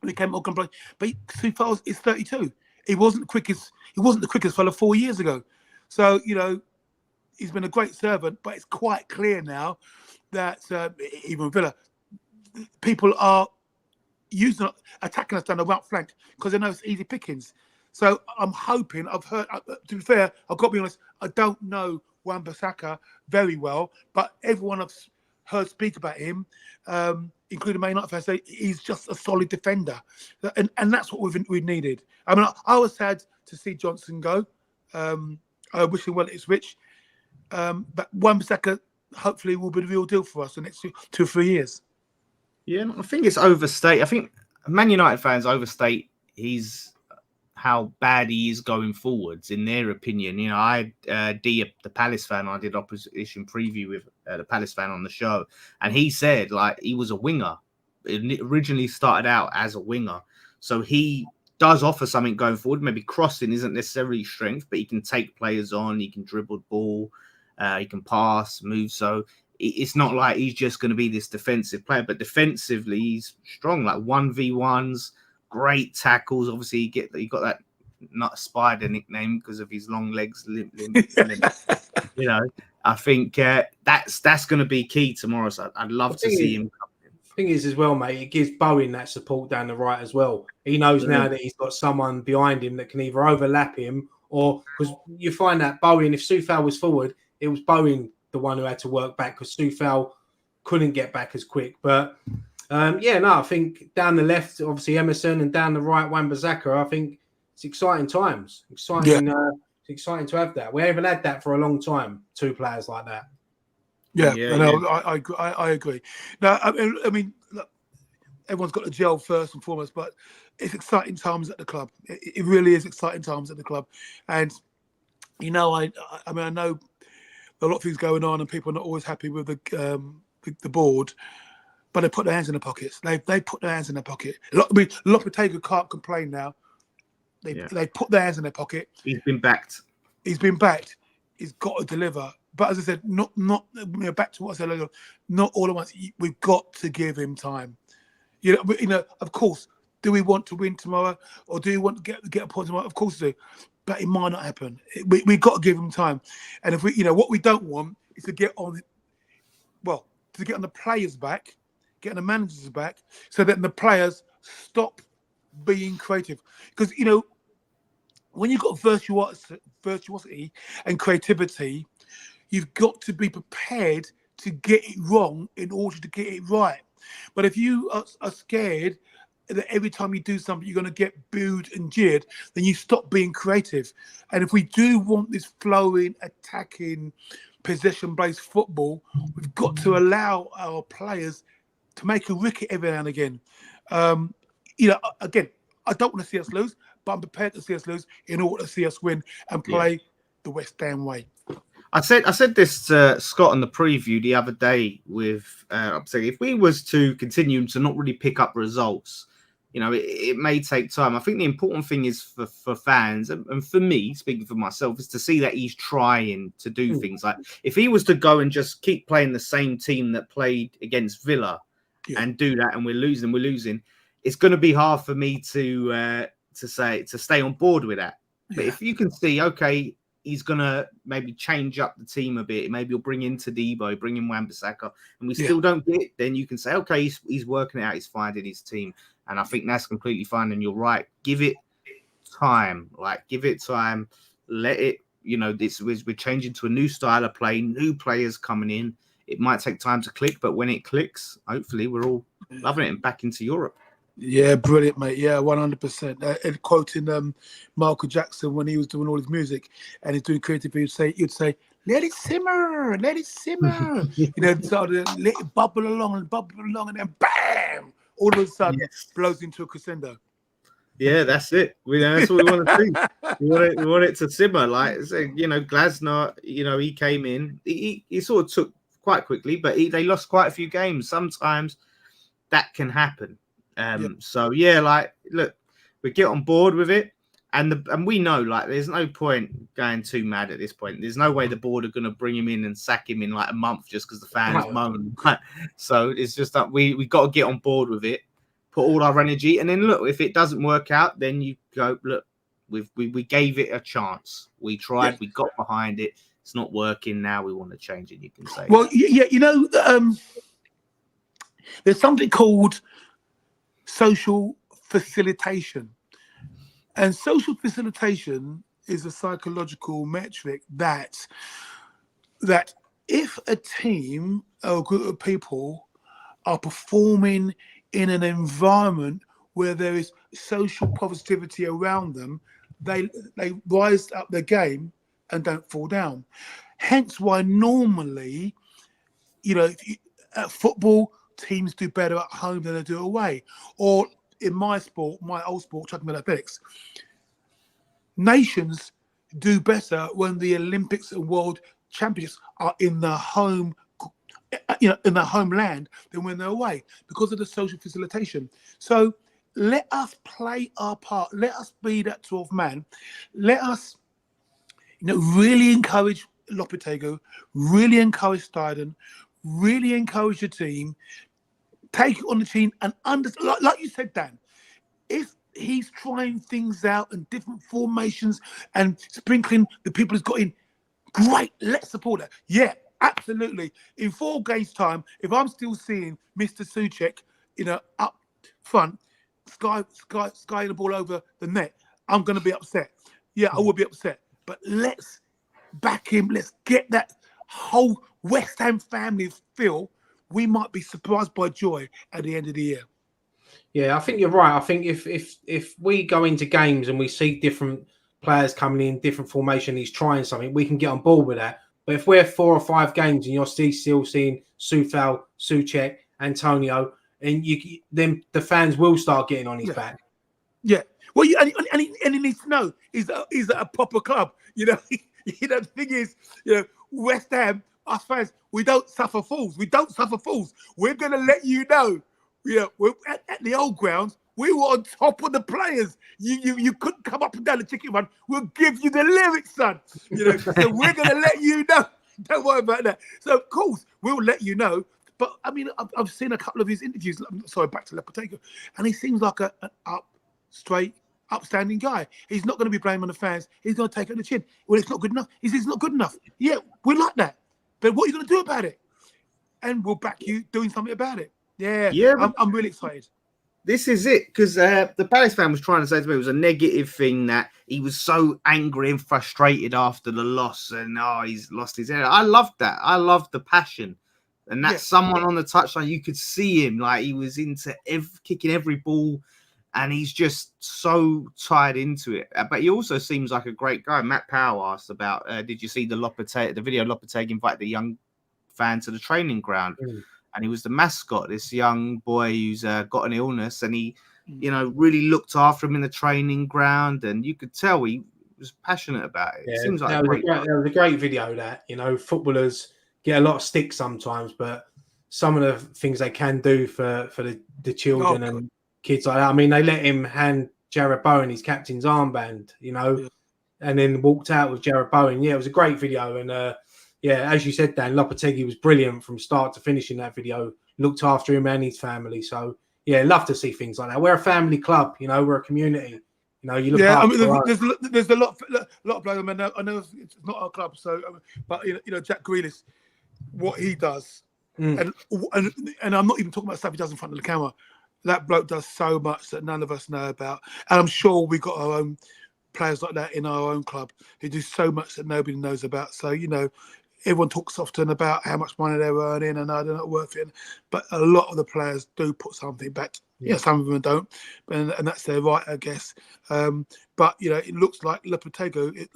We came on play. But Soufal is 32. He wasn't the quickest fella 4 years ago. So, he's been a great servant, but it's quite clear now that even Villa, people are attacking us down the right flank because they know it's easy pickings. So I'm hoping, I've heard, to be fair, I've got to be honest, I don't know Wan-Bissaka very well, but everyone I've heard speak about him, including Man United fans, say he's just a solid defender. And that's what we've needed. I mean, I was sad to see Johnson go. I wish him well at Ipswich. But Wan-Bissaka hopefully will be the real deal for us the next 2 or 3 years. Yeah, I think it's overstate. I think Man United fans overstate how bad he is going forwards, in their opinion. You know, I the Palace fan, I did opposition preview with the Palace fan on the show, and he said like he was a winger. It originally started out as a winger, so he does offer something going forward. Maybe crossing isn't necessarily strength, but he can take players on, he can dribble the ball, he can pass, move. So it's not like he's just going to be this defensive player, but defensively he's strong, like 1v1s, great tackles. Obviously, he got that not spider nickname because of his long legs. Limp. You know, I think that's going to be key tomorrow. So I'd love to see him. Thing is, as well, mate, it gives Bowen that support down the right as well. He knows now that he's got someone behind him that can either overlap him or, because you find that Bowen, if Soufal was forward, it was Bowen the one who had to work back because Soufal couldn't get back as quick. But I think down the left, obviously Emerson, and down the right, Wan-Bissaka, I think it's exciting times. It's exciting to have that. We haven't had that for a long time, 2 players like that. I agree. Now, I mean, look, everyone's got to gel first and foremost, but it's exciting times at the club. It really is exciting times at the club. And, you know, I know a lot of things going on and people are not always happy with the board, but they put their hands in their pockets. They put their hands in their pocket. Lopetegui can't complain now. They put their hands in their pocket. He's been backed. He's got to deliver. But as I said, not back to what I said earlier, not all at once. We've got to give him time. You know, of course, do we want to win tomorrow or do we want to get a point tomorrow? Of course we do. But it might not happen. We've got to give him time. And if what we don't want is to get on the players back, get on the managers back, so that the players stop being creative. Because, you know, when you've got virtuosity and creativity, you've got to be prepared to get it wrong in order to get it right. But if you are scared that every time you do something, you're going to get booed and jeered, then you stop being creative. And if we do want this flowing, attacking, possession-based football, we've got to allow our players to make a ricket every now and again. Again, I don't want to see us lose, but I'm prepared to see us lose in order to see us win and play the West Ham way. I said this to Scott on the preview the other day with I'm saying if we was to continue to not really pick up results, you know, it may take time. I think the important thing is for fans and for me, speaking for myself, is to see that he's trying to do things. Like if he was to go and just keep playing the same team that played against Villa and do that, and we're losing, it's going to be hard for me to stay on board with that. But if you can see, okay, he's going to maybe change up the team a bit. Maybe he'll bring in Todibo, bring in Wan-Bissaka, and we still don't get it. Then you can say, okay, he's working it out. He's finding his team. And I think that's completely fine. And you're right. Give it time. Give it time. Let it, we're changing to a new style of play, new players coming in. It might take time to click, but when it clicks, hopefully we're all loving it and back into Europe. Yeah, brilliant, mate. Yeah, 100%. And quoting Michael Jackson when he was doing all his music and he's doing creative, he'd say, let it simmer, let it simmer. So let it bubble along, and then bam, all of a sudden blows into a crescendo. Yeah, that's it. That's what we want to see. We want it to simmer. Glasner, he came in. He sort of took quite quickly, but they lost quite a few games. Sometimes that can happen. Look, we get on board with it, and we know there's no point going too mad at this point. There's no way the board are going to bring him in and sack him in a month just because the fans moan. So it's just that we got to get on board with it, put all our energy, and then look, if it doesn't work out, then you go, look, we gave it a chance. We tried, we got behind it. it's not working now. We want to change it. You can say, well, yeah, there's something called social facilitation, and social facilitation is a psychological metric that if a team or a group of people are performing in an environment where there is social positivity around them, they rise up their game and don't fall down. Hence why normally, at football, teams do better at home than they do away. Or in my sport, my old sport, talking about athletics, nations do better when the Olympics and World Championships are in the home, in the homeland than when they're away, because of the social facilitation. So let us play our part. Let us be that 12th man. Let us, really encourage Lopetegui, really encourage Steiden, really encourage the team. Take it on the team and understand, like you said, Dan, if he's trying things out and different formations and sprinkling the people he's got in, great, let's support that. Yeah, absolutely. In 4 games' time, if I'm still seeing Mr. Souček, up front, sky the ball over the net, I'm going to be upset. Yeah, I will be upset. But let's back him. Let's get that whole West Ham family feel. We might be surprised by joy at the end of the year. Yeah, I think you're right. I think if we go into games and we see different players coming in, different formation, he's trying something, we can get on board with that. But if we're 4 or 5 games and you're still seeing Soufal, Souček, Antonio, and then the fans will start getting on his back. Yeah. Well, and he needs to know he's at a proper club. The thing is, West Ham, us fans, we don't suffer fools. We're going to let you know. We're at the old grounds, we were on top of the players. You couldn't come up and down the chicken run. We'll give you the lyrics, son. So we're going to let you know. Don't worry about that. So, of course, we'll let you know. But, I mean, I've seen a couple of his interviews. Sorry, back to Lopetegui. And he seems like an straight, upstanding guy. He's not going to be blaming the fans. He's going to take it on the chin. Well, it's not good enough. He says it's not good enough. Yeah, we like that. But what are you going to do about it? And we'll back you doing something about it. Yeah, I'm really excited. This is it, because the Palace fan was trying to say to me it was a negative thing that he was so angry and frustrated after the loss and he's lost his head. I loved that. I loved the passion. And that's someone on the touchline, you could see him like he was into kicking every ball, and he's just so tied into it. But he also seems like a great guy. Matt Powell asked about, did you see the video Lopetegui invited the young fan to the training ground? And he was the mascot, this young boy who's got an illness, and he, really looked after him in the training ground, and you could tell he was passionate about it. It seems like that was a great video. That footballers get a lot of stick sometimes, but some of the things they can do for the children and kids like that. I mean, they let him hand Jarrod Bowen his captain's armband, and then walked out with Jarrod Bowen. Yeah, it was a great video, and as you said, Dan, Lopetegui was brilliant from start to finish in that video. Looked after him and his family. So, love to see things like that. We're a family club, we're a community. You look after. I mean, there's a lot of players. I mean, I know it's not our club, so but Jack Grealish, what he does, and I'm not even talking about stuff he does in front of the camera. That bloke does so much that none of us know about, and I'm sure we got our own players like that in our own club who do so much that nobody knows about. So everyone talks often about how much money they're earning and they're not worth it, but a lot of the players do put something back. Some of them don't, and that's their right, I guess. But it looks like Lopetegui is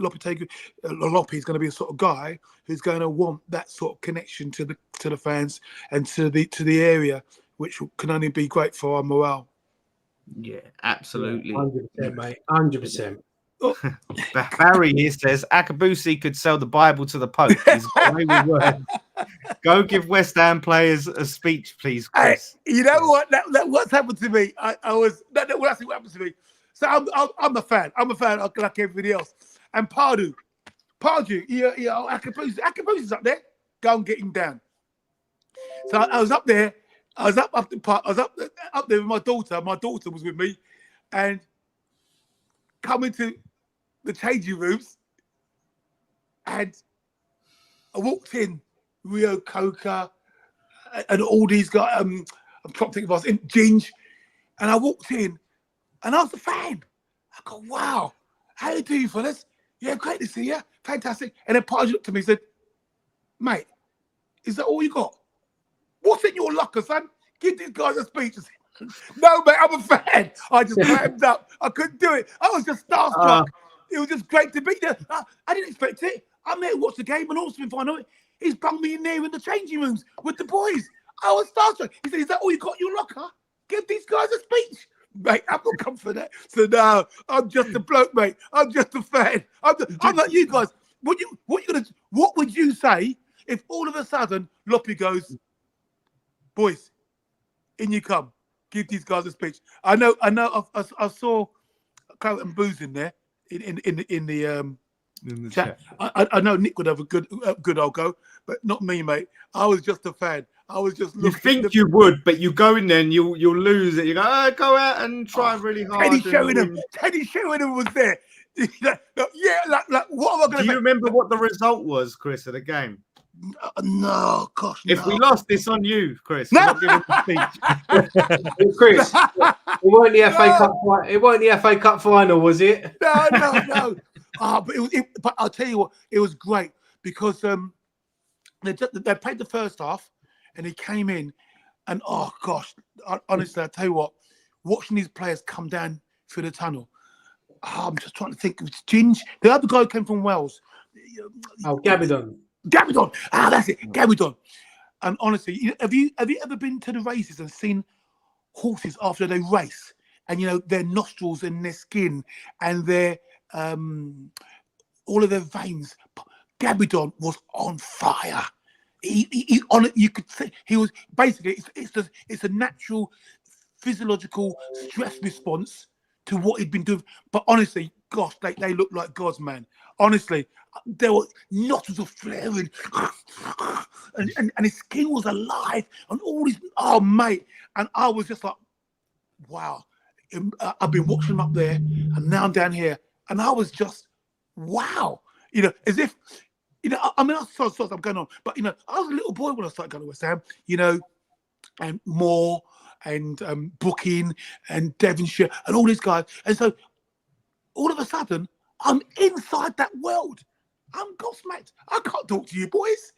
going to be a sort of guy who's going to want that sort of connection to the fans and to the area, which can only be great for our morale. Yeah, absolutely. 100%, mate. 100%. Barry here says Akabusi could sell the Bible to the Pope. Go give West Ham players a speech, please, Kriss. Hey, you know what? That what's happened to me. What happened to me. So I'm a fan. I'm a fan like everybody else. And Pardew, Akabusi's up there. Go and get him down. So I was up there. I was up there with my daughter. My daughter was with me, and coming to the changing rooms, and I walked in, Rio Coca, and all these guys. I'm trying to think of us in Ginge, and I walked in, and I was a fan. I go, wow, how you doing, fellas? Yeah, great to see you. Fantastic. And then Parge looked at me and said, mate, is that all you got? What's in your locker, son? Give these guys a speech. No, mate, I'm a fan. I just clammed up. I couldn't do it. I was just starstruck. It was just great to be there. I didn't expect it. I'm there to watch the game, and also if I know it, he's bunged me in there in the changing rooms with the boys. I was starstruck. He said, is that all you got in your locker? Give these guys a speech. Mate, I'm not come for that. So no, I'm just a bloke, mate. I'm just a fan. I'm like you guys. What would you say if all of a sudden Loppy goes, boys, in you come, give these guys a speech. I know. I saw Carrot and Booze in there in the chat. I know Nick would have a good old go, but not me, mate. I was just a fan. I was just looking. You think you would, but you go in there and you'll lose it. You go, go out and try really hard. Teddy Sheringham was there. Yeah, like what am I going to Do you remember what the result was, Chris, of the game? No, gosh, If we lost, this on you, Chris. No. Not giving the speech. Chris, it weren't the FA Cup. It weren't the FA Cup final, was it? No. But I'll tell you what, it was great because they played the first half, and he came in, and oh gosh, honestly, I tell you what, watching these players come down through the tunnel, I'm just trying to think. It was Ginge. The other guy came from Wales. Oh, Gabidon. That's it, Gabidon. And honestly, have you ever been to the races and seen horses after they race, and their nostrils and their skin and their all of their veins? Gabidon was on fire. You could say he was basically. It's a natural physiological stress response to what he'd been doing. But honestly, gosh, they look like gods, man. Honestly, there were nostrils of flaring, and his skin was alive, and all these. Oh, mate, and I was just like, wow. I've been watching him up there, and now I'm down here, and I was just, wow. As if. I mean, I'm going on, but I was a little boy when I started going to West Ham. And Moore and Booking and Devonshire and all these guys, and so all of a sudden I'm inside that world. I'm gobsmacked. I can't talk to you boys.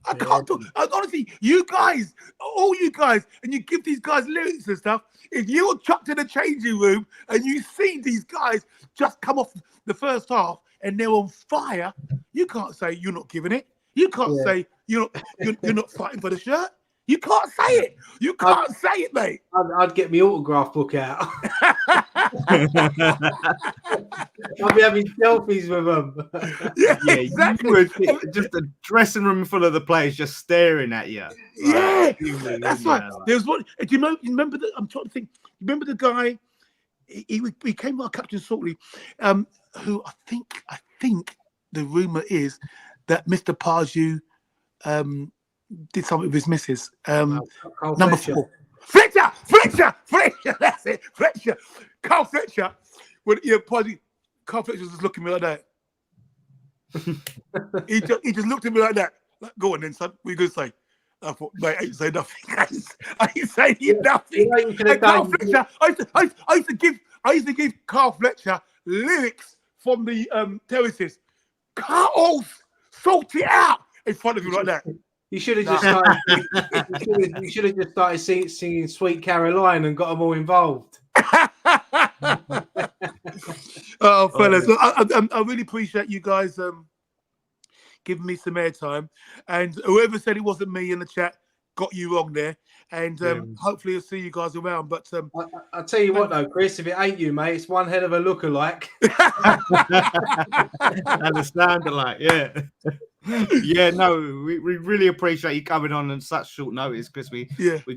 I can't talk. Honestly, you guys, all you guys, and you give these guys lyrics and stuff. If you're chucked in a changing room and you see these guys just come off the first half and they're on fire, you can't say you're not giving it. You can't say you're not fighting for the shirt. You can't say it. You can't say it, mate. I'd get my autograph book out. I'd be having selfies with them. Yeah, exactly. Just a dressing room full of the players just staring at you. Yeah, that's right. There was one. Do you remember that? I'm trying to think. Remember the guy? He came our captain shortly. Who I think the rumor is that Mr. Pardew did something with his missus. Number 4. Fletcher! That's it. Fletcher. Carl Fletcher. Carl Fletcher was just looking at me like that. he just looked at me like that. Like, go on then, son. What are you going to say? I thought, mate, I ain't saying nothing. I ain't saying nothing. Carl Fletcher, I used to give Carl Fletcher lyrics from the terraces. Carl, sort it out in front of you like that. You should have just started. You should have just started singing "Sweet Caroline" and got them all involved. Oh, fellas, look, I really appreciate you guys giving me some airtime, and whoever said it wasn't me in the chat got you wrong there. And hopefully I'll see you guys around. But I'll tell you what though, Chris, if it ain't you, mate, it's one hell of a lookalike. And a sound alike, yeah. Yeah, no, we really appreciate you coming on such short notice, Chris. We've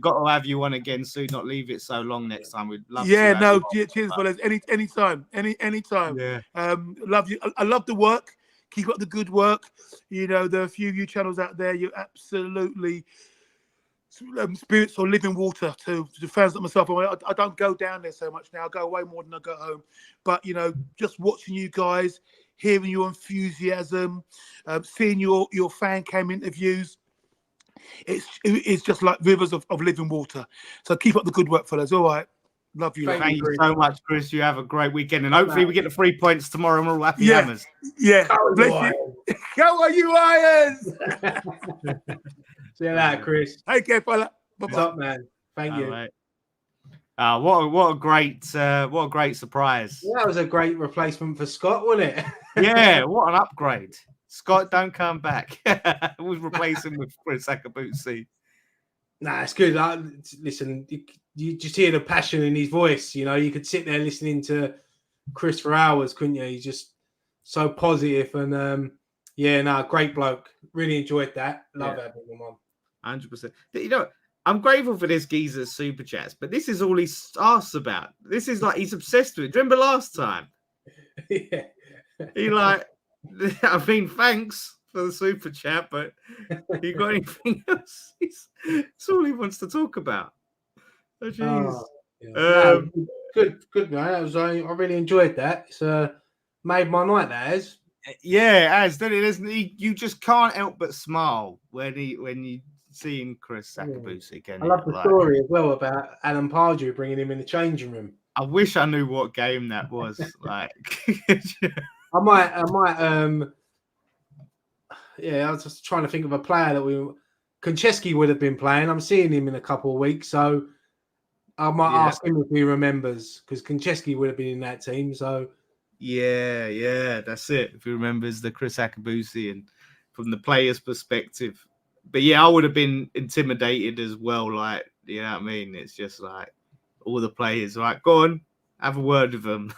got to have you on again soon, not leave it so long next time. We'd love to. Cheers, fellas. Anytime. Yeah. Love you. I love the work. Keep up the good work. There are a few of you channels out there. You're absolutely spirits or living water to fans like myself. I don't go down there so much now. I go away more than I go home. But just watching you guys, hearing your enthusiasm, seeing your fan cam interviews. It's just like rivers of living water. So keep up the good work, fellas. All right. Love you. Thank you so much, Chris. You have a great weekend. And hopefully we get the 3 points tomorrow and we're all happy hammers. Yeah. Bless you. How are you, Irons? See you later, Chris. Take care, fella. What's up, man? Thank you. Mate. What a great surprise. Yeah, that was a great replacement for Scott, wasn't it? Yeah, what an upgrade. Scott, don't come back. We'll replace him with Kriss Akabusi. Nah, it's good. Listen, you just hear the passion in his voice. You know, you could sit there listening to Chris for hours, couldn't you? He's just so positive and great bloke. Really enjoyed that. Love having him on. 100%. You know, I'm grateful for this geezer's super chats, but this is all he asks about. This is like he's obsessed with it. Do you remember last time? Yeah. He like, I mean, thanks for the super chat, but you got anything else? It's all he wants to talk about. Oh, jeez. Good, man. I really enjoyed that. It's made my night, that is. Yeah, as did it, isn't he? You just can't help but smile when you seeing Kriss Akabusi. I love the story as well about Alan Pardew bringing him in the changing room. I wish I knew what game that was. Like, I might. I was just trying to think of a player that Konchesky would have been playing. I'm seeing him in a couple of weeks, so I might ask him if he remembers because Konchesky would have been in that team. So yeah, that's it. If he remembers the Kriss Akabusi and from the player's perspective. But yeah, I would have been intimidated as well. Like, you know what I mean? It's just like all the players, right? Go on, have a word with them.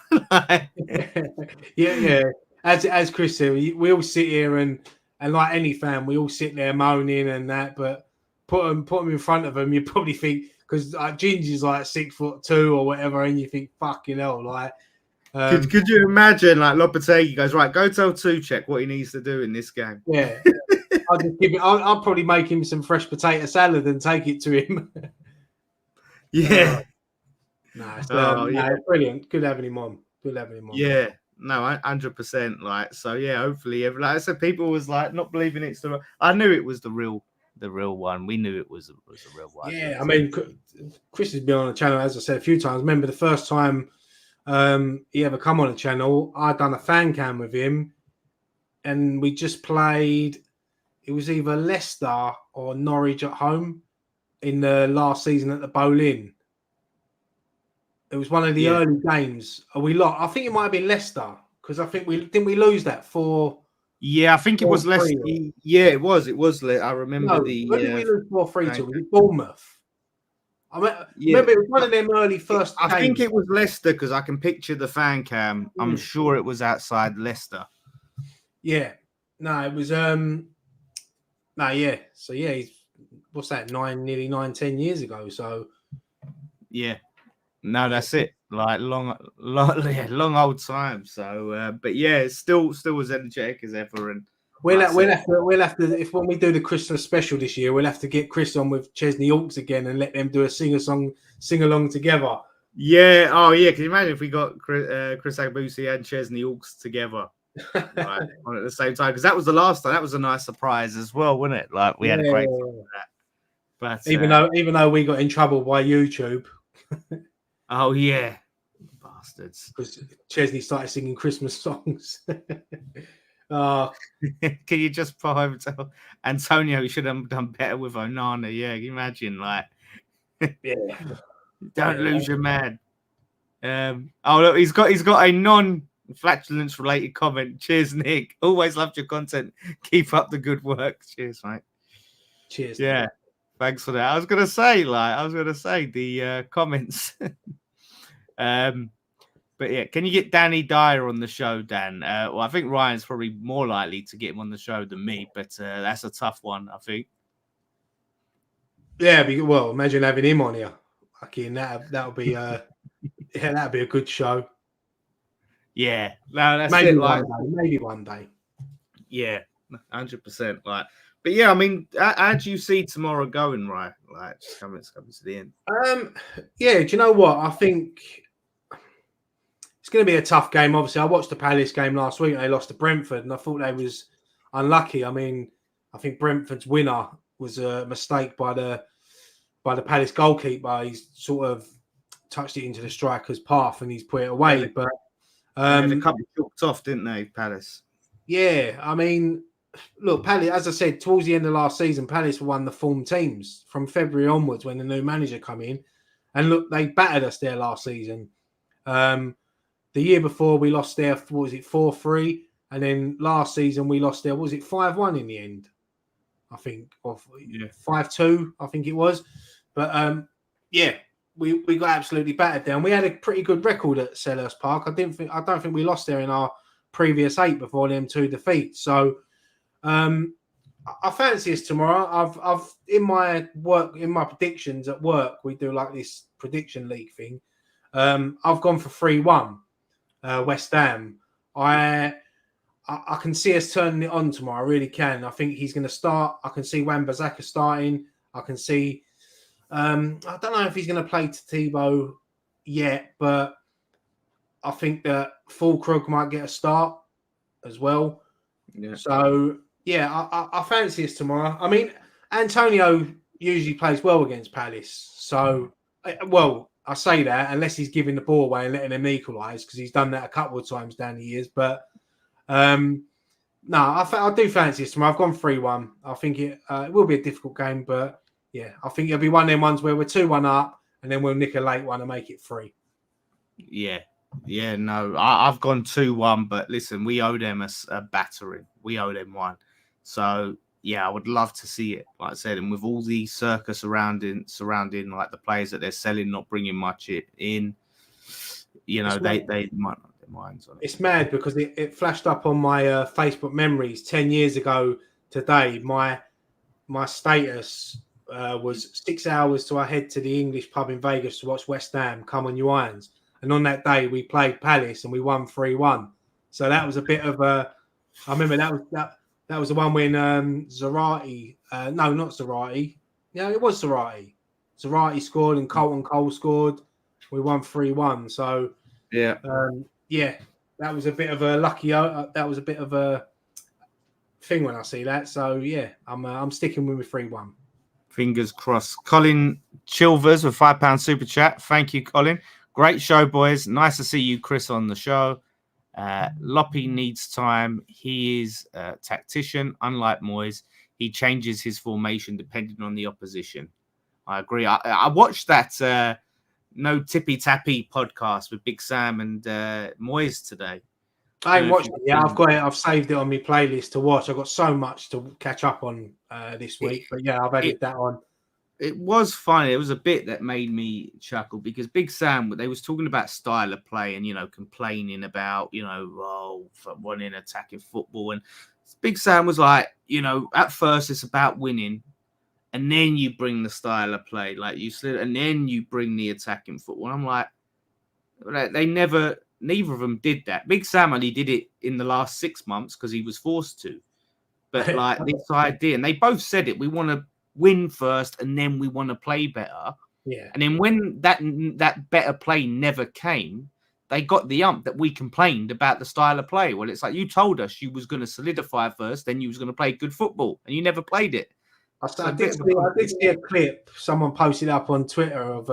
Yeah. As Chris said, we all sit here and like any fan, we all sit there moaning and that. But put them in front of them, you probably think because like Ginger's like 6'2" or whatever, and you think fucking hell, like. Could you imagine like Lopetegui goes, right, go tell Tuchek what he needs to do in this game? Yeah. I'll probably make him some fresh potato salad and take it to him. Yeah. It's brilliant. Good having him on. Yeah. No, 100%. Like, so yeah, hopefully, like I said, people was like not believing it's the. I knew it was the real one. We knew it was the real one. Yeah, I mean, Chris has been on the channel, as I said a few times. Remember the first time he ever come on the channel, I'd done a fan cam with him, and we just played. It was either Leicester or Norwich at home in the last season at the Boleyn. It was one of the early games. We lost. I think it might have been Leicester because I think we lose that for. Yeah, I think it was Leicester. Yeah, it was. It was. I remember we lose 4-3 to Bournemouth. Remember it was one of them early first. I think it was Leicester because I can picture the fan cam. I'm sure it was outside Leicester. Yeah. No, it was. Yeah. So yeah, what's that? Nearly 9-10 years ago. So yeah, no, that's it. Like long old time. So, but yeah, it's still as energetic as ever. And we'll have to if when we do the Christmas special this year, we'll have to get Chris on with Chesney Hawks again and let them do a sing along together. Yeah. Oh yeah. Can you imagine if we got Kriss Akabusi and Chesney Hawks together? Right, on at the same time, because that was the last time. That was a nice surprise as well, wasn't it? Like we had a great time with that. But even though we got in trouble by YouTube. Oh yeah, bastards! Because Chesney started singing Christmas songs. Can you just pop over to Antonio? You should have done better with Onana. Yeah, can you imagine? Like, don't lose your man. Oh look, he's got a non-flatulence related comment. Cheers, Nick. Always loved your content. Keep up the good work. Cheers, mate. Cheers. Yeah. Nick. Thanks for that. I was gonna say the comments. But yeah, can you get Danny Dyer on the show, Dan? Well, I think Ryan's probably more likely to get him on the show than me, but that's a tough one, I think. Yeah, well, imagine having him on here. Fucking that'll be that'd be a good show. Yeah, no, that's maybe it. Maybe one day. Yeah, 100%. Like, but yeah, I mean, how do you see tomorrow going, right? Like, just coming to the end. Yeah, do you know what? I think it's going to be a tough game. Obviously, I watched the Palace game last week. They lost to Brentford, and I thought they was unlucky. I mean, I think Brentford's winner was a mistake by the Palace goalkeeper. He's sort of touched it into the striker's path and he's put it away. Yeah, but they had a couple chalked off, didn't they, Palace? Yeah, I mean, look, Palace, as I said, towards the end of last season, Palace were one of the form teams from February onwards when the new manager come in. And look, they battered us there last season. The year before, we lost there, what was it, 4-3? And then last season, we lost there, what was it, 5-1 in the end? I think, or 5-2, I think it was. But, yeah, we got absolutely battered there. And we had a pretty good record at Selhurst Park. I don't think we lost there in our previous 8 before them 2 defeats. So, I fancy us tomorrow. I've in my predictions at work, we do like this prediction league thing. I've gone for 3-1 West Ham. I can see us turning it on tomorrow. I really can. I think he's going to start. I can see Wan-Bissaka starting. I can see. I don't know if he's going to play Tebow yet, but I think that Fulkrug might get a start as well. Yeah. So. Yeah, I fancy us tomorrow. I mean, Antonio usually plays well against Palace. So, well, I say that unless he's giving the ball away and letting them equalise, because he's done that a couple of times down the years. But, no, I do fancy us tomorrow. I've gone 3-1. I think it will be a difficult game, but, yeah, I think it'll be one of them ones where we're 2-1 up and then we'll nick a late one and make it 3. Yeah. Yeah, no, I've gone 2-1, but listen, we owe them a battering. We owe them one. So, yeah, I would love to see it, like I said, and with all the circus surrounding like the players that they're selling, not bringing much in, you know, they might not have their minds on it. It's mad because it flashed up on my Facebook memories 10 years ago today. My status was 6 hours to head to the English pub in Vegas to watch West Ham come on you irons. And on that day, we played Palace and we won 3-1. So that was a bit of a. I remember that was the one when Zarate. No, not Zarate. Yeah, it was Zarate. Zarate scored and Colton Cole scored. We won 3-1. So yeah, that was a bit of a lucky. That was a bit of a thing when I see that. So yeah, I'm sticking with my 3-1. Fingers crossed. Colin Chilvers with £5 super chat. Thank you, Colin. Great show, boys. Nice to see you, Chris, on the show. Loppy needs time. He is a tactician. Unlike Moyes, he changes his formation depending on the opposition. I agree. I watched that No Tippy Tappy podcast with Big Sam and Moyes today. I ain't watched it. Yeah, I've got it. I've saved it on my playlist to watch. I've got so much to catch up on this week. But yeah, I've added that on. It was funny. It was a bit that made me chuckle because Big Sam, they was talking about style of play and, you know, complaining about, you know, wanting attacking football. And Big Sam was like, you know, at first it's about winning. And then you bring the style of play, like you said, and then you bring the attacking football. I'm like, neither of them did that. Big Sam only did it in the last 6 months because he was forced to. But like this idea, and they both said it, we want to win first and then we want to play better. Yeah. And then when that better play never came, they got the that we complained about the style of play. Well, it's like you told us you was going to solidify first, then you was going to play good football, and you never played it. I did see a clip someone posted up on Twitter of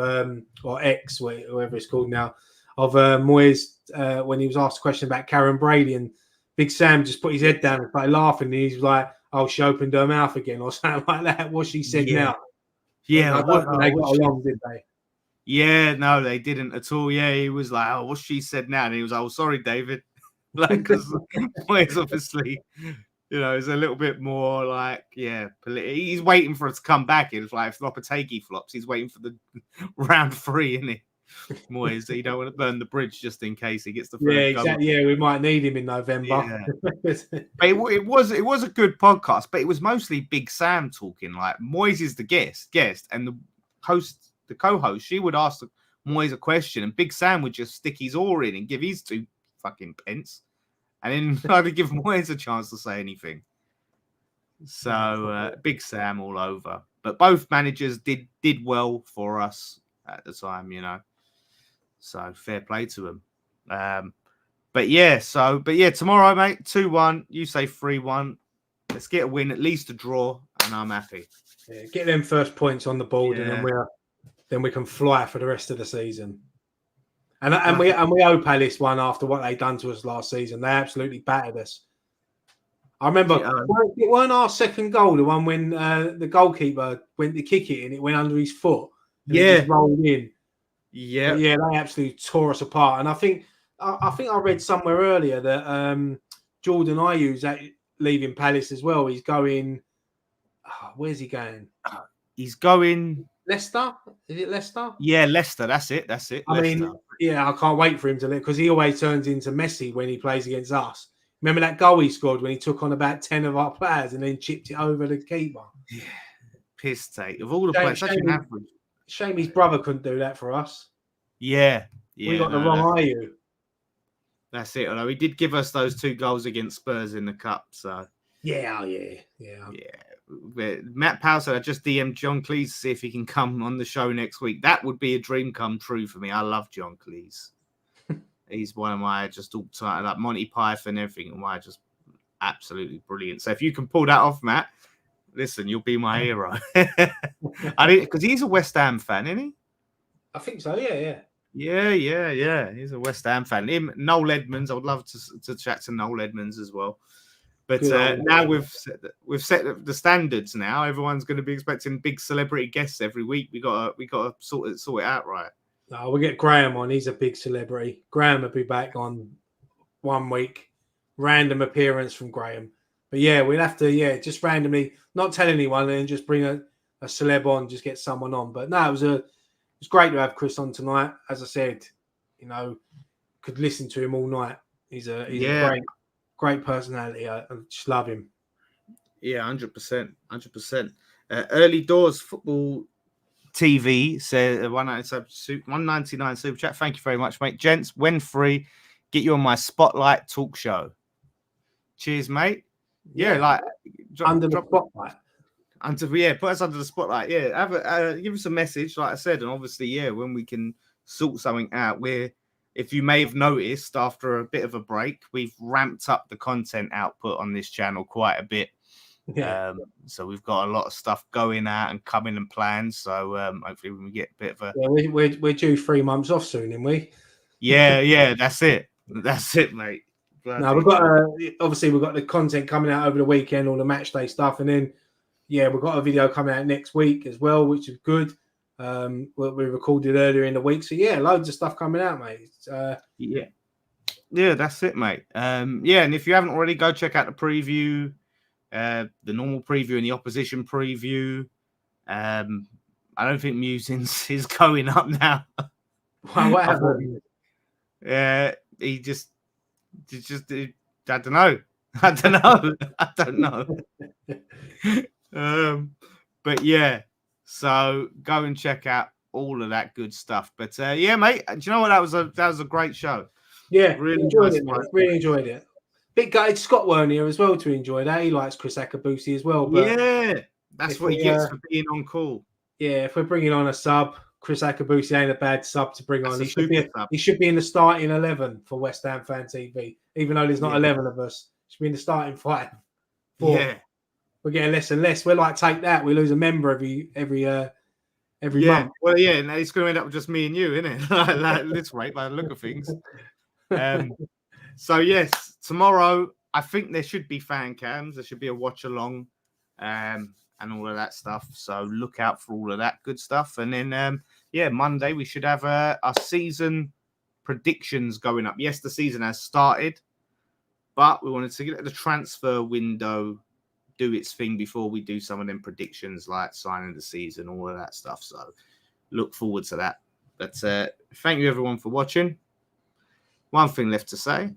or X, whatever it's called now, of Moyes when he was asked a question about Karen Brady, and Big Sam just put his head down and started laughing, and he's like, "Oh, she opened her mouth again," or something like that. What she said now. Yeah, I don't think they got along, did they? Yeah, no, they didn't at all. Yeah, he was like, "Oh, what she said now," and he was like, "Oh, sorry, David," like because Moyes obviously. You know, it's a little bit more like, he's waiting for it to come back. It's like if Lopetegui flops, he's waiting for the round 3, isn't he? Moyes, you don't want to burn the bridge just in case he gets the first exactly. Yeah, we might need him in November. Yeah. it was a good podcast, but it was mostly Big Sam talking. Like Moyes is the guest, and the co-host, she would ask Moyes a question, and Big Sam would just stick his oar in and give his 2 fucking pence. And then I'd give Moyes a chance to say anything. So Big Sam all over. But both managers did well for us at the time, you know. So fair play to them. But yeah, tomorrow, mate, 2-1. You say 3-1. Let's get a win, at least a draw, and I'm happy. Yeah, get them first points on the board, and then we can fly for the rest of the season. And we owe Palace one after what they done to us last season. They absolutely battered us. I remember it weren't our second goal, the one when the goalkeeper went to kick it and it went under his foot. And it just rolled in. Yeah, they absolutely tore us apart. And I think I read somewhere earlier that Jordan Ayew's leaving Palace as well. He's going. Where's he going? He's going Leicester. Is it Leicester? Yeah, Leicester. That's it. I mean, I can't wait for him to leave because he always turns into Messi when he plays against us. Remember that goal he scored when he took on about 10 of our players and then chipped it over the keeper? Yeah, piss take. Of all the players, such an average. Shame his brother couldn't do that for us. Yeah. We got the wrong Ayew. That's it. Although he did give us those 2 goals against Spurs in the cup. So yeah. But Matt Powell said I just DM'd John Cleese to see if he can come on the show next week. That would be a dream come true for me. I love John Cleese. He's one of my just all time, like Monty Python and everything. Why just absolutely brilliant. So if you can pull that off, Matt, listen, you'll be my hero. Because he's a West Ham fan, isn't he? I think so. Yeah. He's a West Ham fan. Him, Noel Edmonds. I would love to chat to Noel Edmonds as well. But now we've set the standards. Now everyone's going to be expecting big celebrity guests every week. We got to sort it out right. No, we'll get Graham on. He's a big celebrity. Graham will be back on 1 week. Random appearance from Graham. But yeah, we'll have to just randomly not tell anyone and then just bring a celeb on, just get someone on. But no, it was great to have Kriss on tonight. As I said, could listen to him all night. He's a great personality. I just love him. Yeah, 100%. Early Doors Football TV says 199 super chat. Thank you very much, mate. Gents, when free, get you on my Spotlight talk show. Cheers, mate. Yeah, like under the spotlight. Put us under the spotlight. Yeah, give us a message, like I said, and obviously, when we can sort something out. If you may have noticed, after a bit of a break, we've ramped up the content output on this channel quite a bit. Yeah. So we've got a lot of stuff going out and coming and planned. So hopefully we get a bit of a... Yeah, we're due 3 months off soon, aren't we? Yeah, that's it. That's it, mate. No, we've got obviously we've got the content coming out over the weekend, all the match day stuff, and then we've got a video coming out next week as well, which is good. We recorded earlier in the week, so loads of stuff coming out, mate. That's it, mate. And if you haven't already, go check out the preview, the normal preview and the opposition preview. I don't think Musings is going up now. What happened? He just I don't know. But yeah. So go and check out all of that good stuff. But mate, do you know what? That was a great show. Yeah, really enjoyed it, mate. Really enjoyed it. Bit gutted Scott weren't here as well to enjoy that. He likes Kriss Akabusi as well. But that's what he gets for being on call. Yeah, if we're bringing on a sub, Kriss Akabusi ain't a bad sub to bring on. He should be in the starting 11 for West Ham Fan TV, even though there's not 11 of us. He should be in the starting 5. 4. Yeah. We're getting less and less. We're like, take that. We lose a member every month. Well, and it's going to end up with just me and you, isn't it? Like this rate, by the look of things. So yes, tomorrow I think there should be fan cams. There should be a watch along, and all of that stuff. So look out for all of that good stuff. And then Monday we should have our season predictions going up. Yes, the season has started, but we wanted to get the transfer window do its thing before we do some of them predictions like signing the season, all of that stuff. So look forward to that. But thank you everyone for watching. One thing left to say.